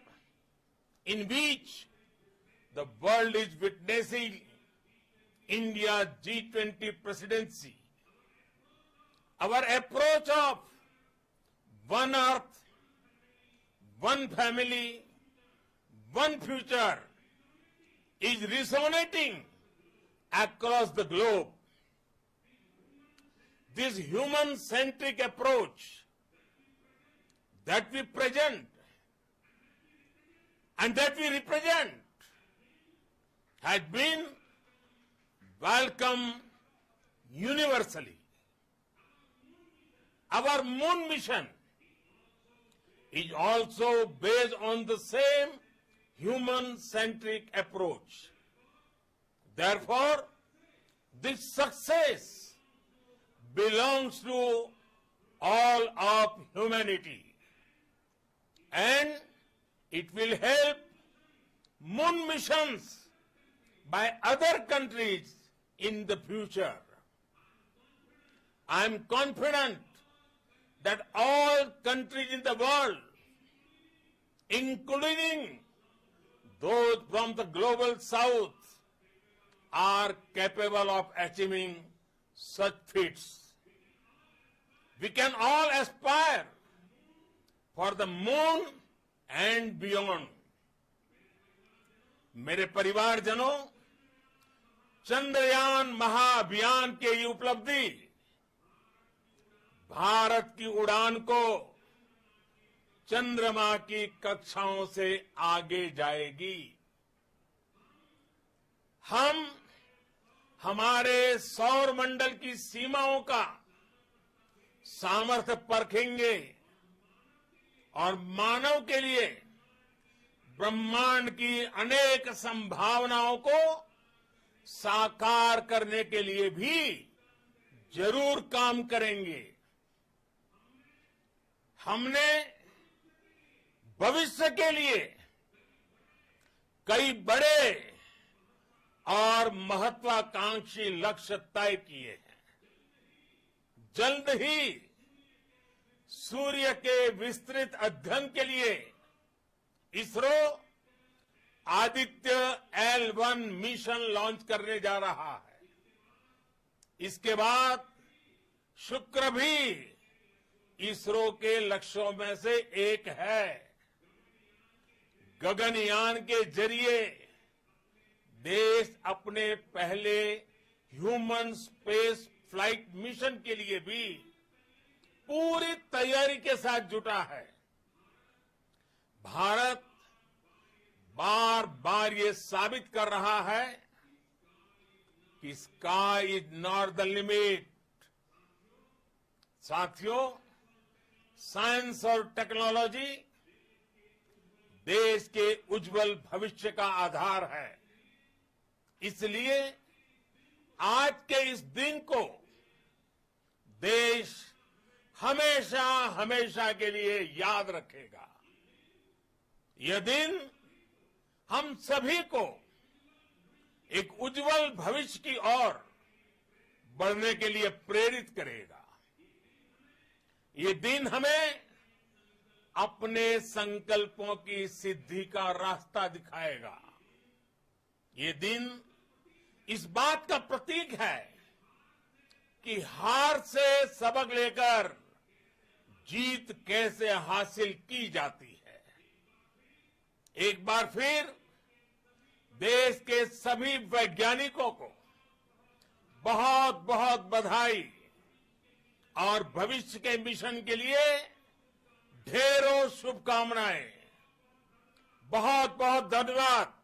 [SPEAKER 4] in which the world is witnessing India's G20 presidency. Our approach of one earth, one family, one future is resonating across the globe. This human-centric approach that we present and that we represent had been welcome universally. Our moon mission is also based on the same human-centric approach. Therefore, this success belongs to all of humanity, and it will help moon missions by other countries in the future. I am confident that all countries in the world, including those from the global south, are capable of achieving such feats. We can all aspire for the moon and beyond. मेरे परिवारजनों, चंद्रयान महाअभियान के ये उपलब्धि भारत की उड़ान को चंद्रमा की कक्षाओं से आगे जाएगी। हम हमारे सौर मंडल की सीमाओं का सामर्थ्य परखेंगे और मानव के लिए ब्रह्मांड की अनेक संभावनाओं को साकार करने के लिए भी जरूर काम करेंगे। हमने भविष्य के लिए कई बड़े और महत्वाकांक्षी लक्ष्य तय किए हैं। जल्द ही सूर्य के विस्तृत अध्ययन के लिए ISRO Aditya L1 mission launch करने जा रहा है। इसके बाद शुक्र भी इसरो के लक्ष्यों में से एक है। गगनयान के जरिए देश अपने पहले ह्यूमन स्पेस फ्लाइट मिशन के लिए भी पूरी तैयारी के साथ जुटा है। भारत बार बार ये साबित कर रहा है कि sky is not the limit. साथियों, साइंस और टेक्नोलॉजी देश के उज्जवल भविष्य का आधार है। इसलिए आज के इस दिन को देश हमेशा हमेशा के लिए याद रखेगा। यह दिन हम सभी को एक उज्जवल भविष्य की ओर बढ़ने के लिए प्रेरित करेगा। ये दिन हमें अपने संकल्पों की सिद्धि का रास्ता दिखाएगा। ये दिन इस बात का प्रतीक है कि हार से सबक लेकर जीत कैसे हासिल की जाती है। एक बार फिर देश के सभी वैज्ञानिकों को बहुत बहुत बधाई और भविष्य के मिशन के लिए ढेरों शुभकामनाएं। बहुत बहुत धन्यवाद।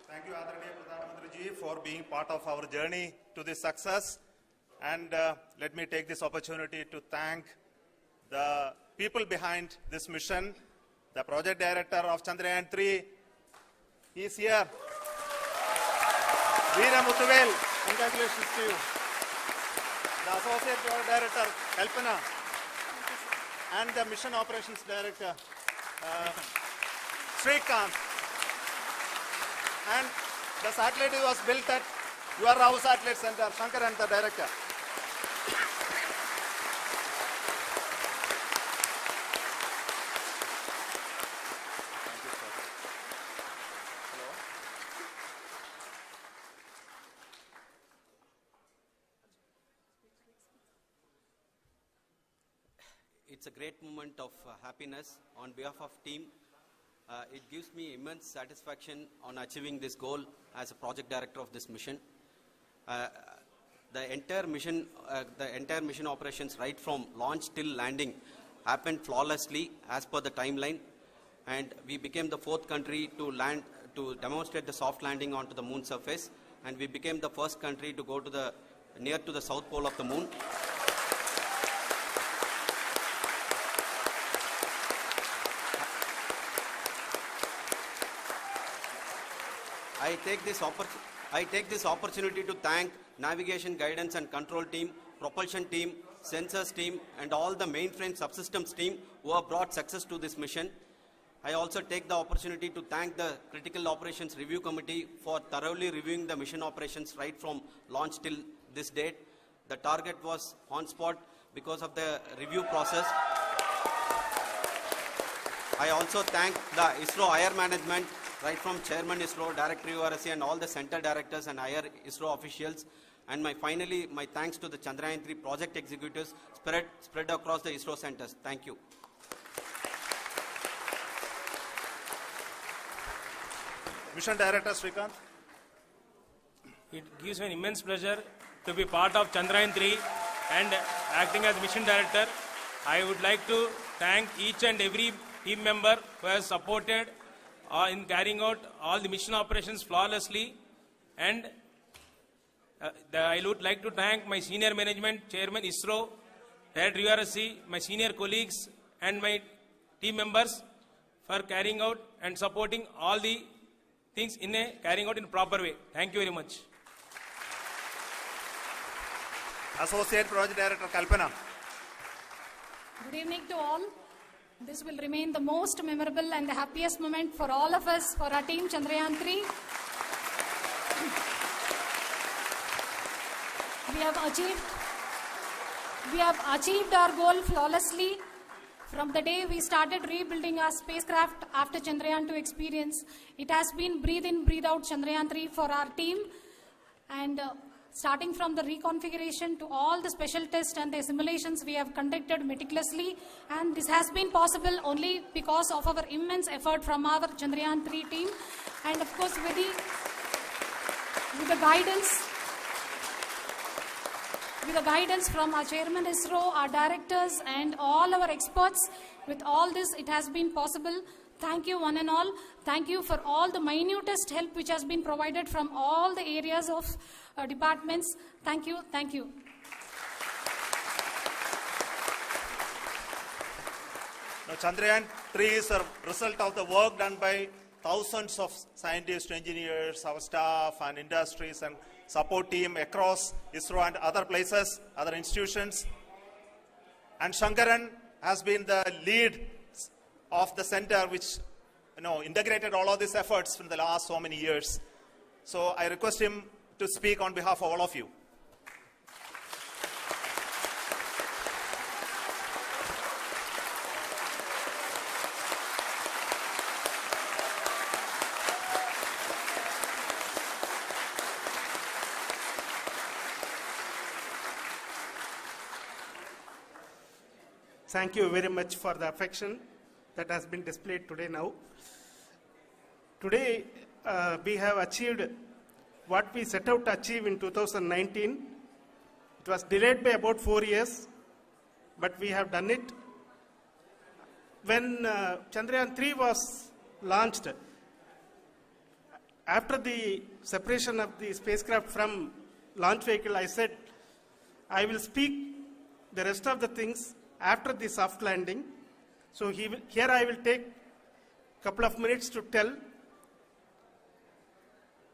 [SPEAKER 3] Thank you, Adaraniya Pradhan Mantri ji, for being part of our journey to this success. And let me take this opportunity to thank the people behind this mission. The project director of Chandrayaan-3, he is here. Veera Muthuvel, congratulations to you. The associate project director, Kalpana, and the mission operations director, Srikanth. And the satellite was built at UR Rao Satellite Center, Shankar and the director.
[SPEAKER 5] it's a great moment of happiness on behalf of team. It gives me immense satisfaction on achieving this goal as a project director of this mission. The entire mission operations right from launch till landing happened flawlessly as per the timeline, and we became the 4th country to demonstrate the soft landing onto the moon surface, and we became the first country to go to near to the south pole of the moon. I take this opportunity to thank navigation, guidance and control team, propulsion team, sensors team and all the mainframe subsystems team who have brought success to this mission. I also take the opportunity to thank the Critical Operations Review Committee for thoroughly reviewing the mission operations right from launch till this date. The target was on spot because of the review process. I also thank the ISRO higher management, right from Chairman ISRO, Director URSC and all the center directors and higher ISRO officials. And finally, my thanks to the Chandrayaan-3 project executives spread across the ISRO centers. Thank you.
[SPEAKER 3] Mission Director Srikanth.
[SPEAKER 6] It gives me an immense pleasure to be part of Chandrayaan-3 and acting as Mission Director. I would like to thank each and every team member who has supported in carrying out all the mission operations flawlessly, and I would like to thank my senior management, Chairman ISRO, Director URSC, my senior colleagues and my team members for carrying out and supporting all the things carrying out in a proper way. Thank you very much.
[SPEAKER 3] Associate Project Director Kalpana.
[SPEAKER 7] Good evening to all. This will remain the most memorable and the happiest moment for all of us, for our team Chandrayaan-3. We have achieved our goal flawlessly. From the day we started rebuilding our spacecraft after Chandrayaan-2 experience, it has been breathe in, breathe out Chandrayaan-3 for our team. And starting from the reconfiguration to all the special tests and the simulations we have conducted meticulously, and this has been possible only because of our immense effort from our Chandrayaan-3 team, and of course with the guidance from our Chairman ISRO, our directors and all our experts. With all this, it has been possible. Thank you one and all. Thank you for all the minutest help which has been provided from all the areas of departments. Thank you. Thank you.
[SPEAKER 3] Now, Chandrayaan-3 is a result of the work done by thousands of scientists, engineers, our staff and industries and support team across ISRO and other places, other institutions. And Shankaran has been the lead of the center which integrated all of these efforts in the last so many years. So I request him to speak on behalf of all of you.
[SPEAKER 8] Thank you very much for the affection that has been displayed today now. Today, we have achieved what we set out to achieve in 2019. It was delayed by about 4 years, but we have done it. When Chandrayaan-3 was launched, after the separation of the spacecraft from launch vehicle, I said, I will speak the rest of the things after the soft landing. So here I will take a couple of minutes to tell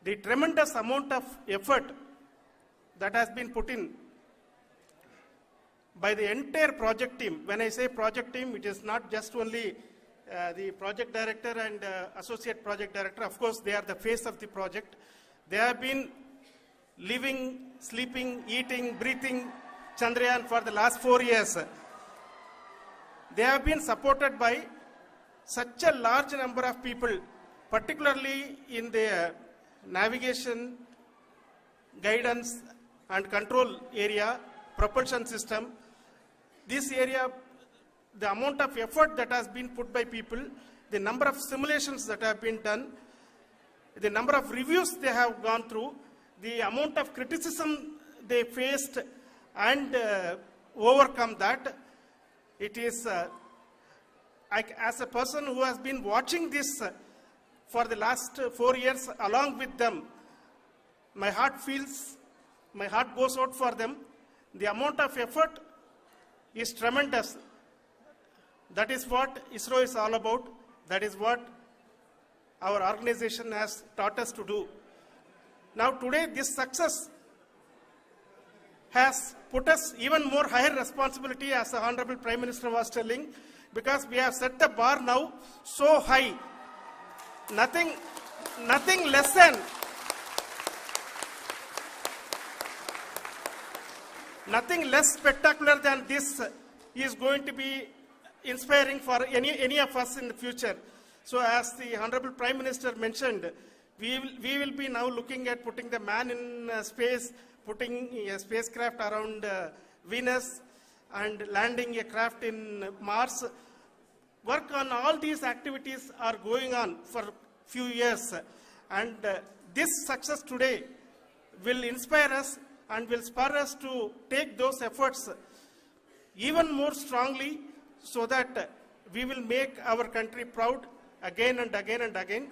[SPEAKER 8] the tremendous amount of effort that has been put in by the entire project team. When I say project team, it is not just only the project director and associate project director. Of course, they are the face of the project. They have been living, sleeping, eating, breathing Chandrayaan for the last 4 years. They have been supported by such a large number of people, particularly in the navigation, guidance and control area, propulsion system. This area the amount of effort that has been put by people, the number of simulations that have been done, the number of reviews they have gone through, the amount of criticism they faced and overcome that. It is, as a person who has been watching this for the last 4 years along with them, my heart goes out for them. The amount of effort is tremendous. That is what ISRO is all about. That is what our organization has taught us to do. Now today this success has put us even more higher responsibility, as the Honorable Prime Minister was telling, because we have set the bar now so high. Nothing less spectacular than this is going to be inspiring for any of us in the future. So as the Honorable Prime Minister mentioned, we will be now looking at putting the man in space, putting a spacecraft around Venus and landing a craft in Mars. Work on all these activities are going on for few years, and this success today will inspire us and will spur us to take those efforts even more strongly, so that we will make our country proud again and again and again.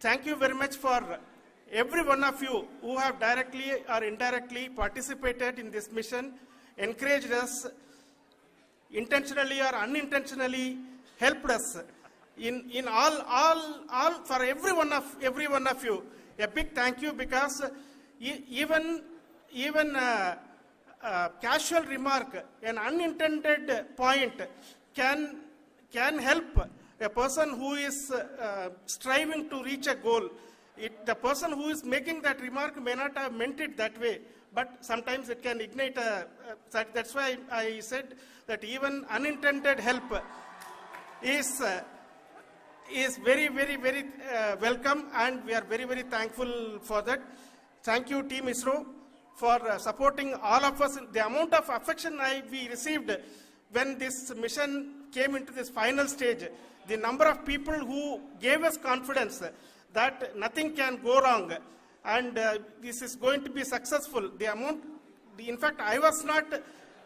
[SPEAKER 8] Thank you very much for every one of you who have directly or indirectly participated in this mission, encouraged us, intentionally or unintentionally helped us in all for every one of you. A big thank you, because even casual remark, an unintended point can help a person who is striving to reach a goal. The person who is making that remark may not have meant it that way, but sometimes it can ignite that's why I said that even unintended help is very, very, very welcome, and we are very, very thankful for that. Thank you, Team ISRO, for supporting all of us. The amount of affection we received when this mission came into this final stage, the number of people who gave us confidence that nothing can go wrong and this is going to be successful. In fact, I was not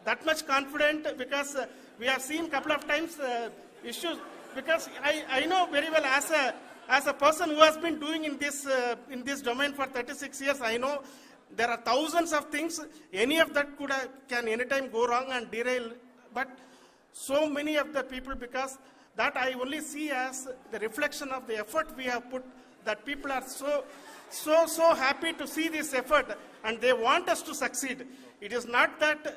[SPEAKER 8] that much confident, because we have seen a couple of times issues, because I know very well, as a person who has been doing in this domain for 36 years, I know there are thousands of things. Any of that can anytime go wrong and derail. But so many of the people, because that I only see as the reflection of the effort we have put, that people are so happy to see this effort and they want us to succeed. It is not that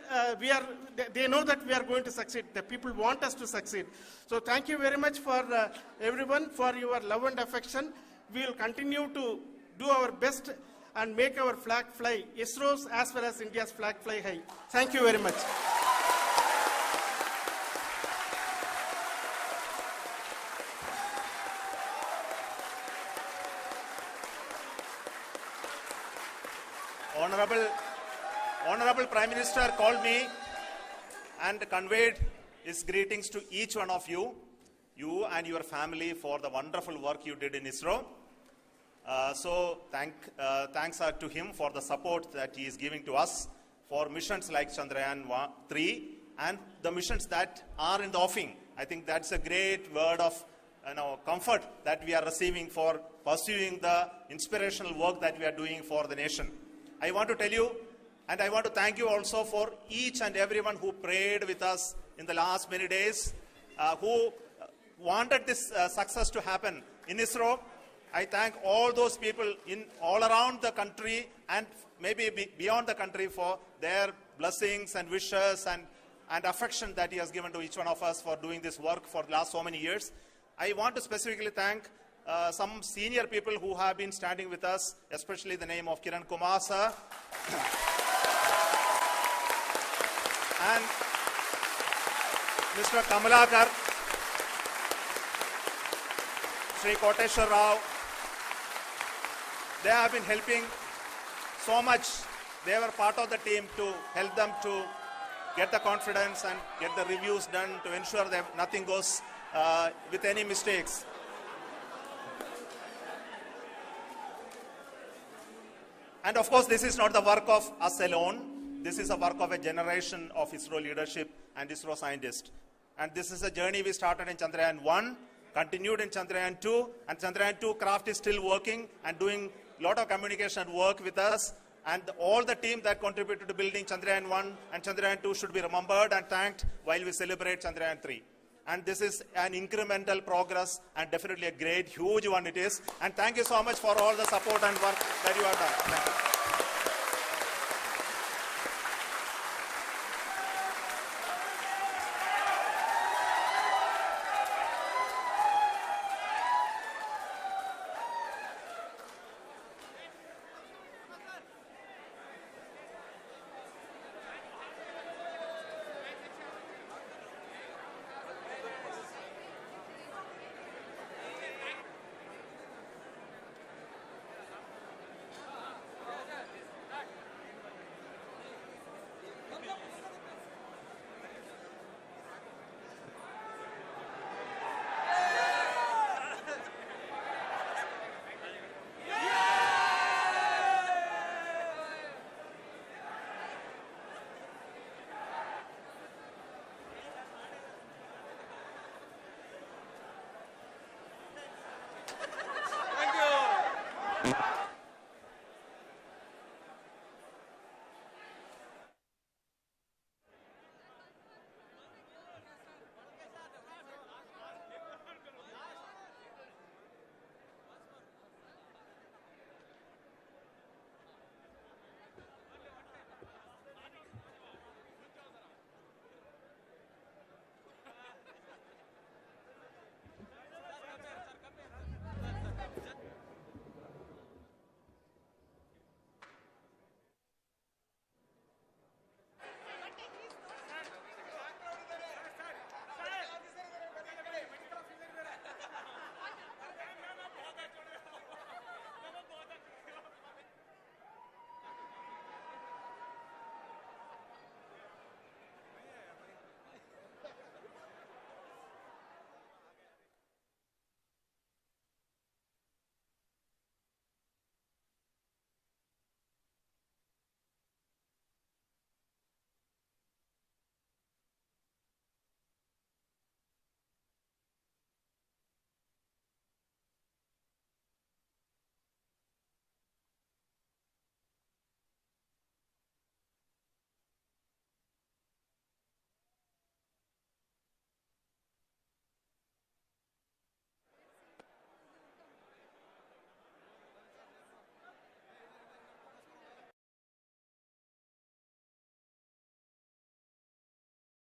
[SPEAKER 8] they know that we are going to succeed. The people want us to succeed. So thank you very much for everyone, for your love and affection. We will continue to do our best and make our flag fly, ISRO's as well as India's flag fly high. Thank you very much.
[SPEAKER 3] Honorable Prime Minister called me and conveyed his greetings to each one of you and your family, for the wonderful work you did in ISRO. So thanks are to him for the support that he is giving to us for missions like Chandrayaan 3 and the missions that are in the offing. I think that's a great word of comfort that we are receiving for pursuing the inspirational work that we are doing for the nation. I want to tell you, and I want to thank you also for each and everyone who prayed with us in the last many days, who wanted this success to happen in ISRO. I thank all those people all around the country and maybe beyond the country for their blessings and wishes and affection that he has given to each one of us for doing this work for the last so many years. I want to specifically thank some senior people who have been standing with us, especially the name of Kiran Kumar sir and Mr. Kamalakar, Sri Koteshwar Rao. They have been helping so much. They were part of the team to help them to get the confidence and get the reviews done to ensure that nothing goes with any mistakes. And of course, this is not the work of us alone. This is a work of a generation of ISRO leadership and ISRO scientists. And this is a journey we started in Chandrayaan 1, continued in Chandrayaan 2, and Chandrayaan 2 craft is still working and doing a lot of communication work with us. And all the team that contributed to building Chandrayaan 1 and Chandrayaan 2 should be remembered and thanked while we celebrate Chandrayaan 3. And this is an incremental progress and definitely a great, huge one it is. And thank you so much for all the support and work that you have done. Thank you.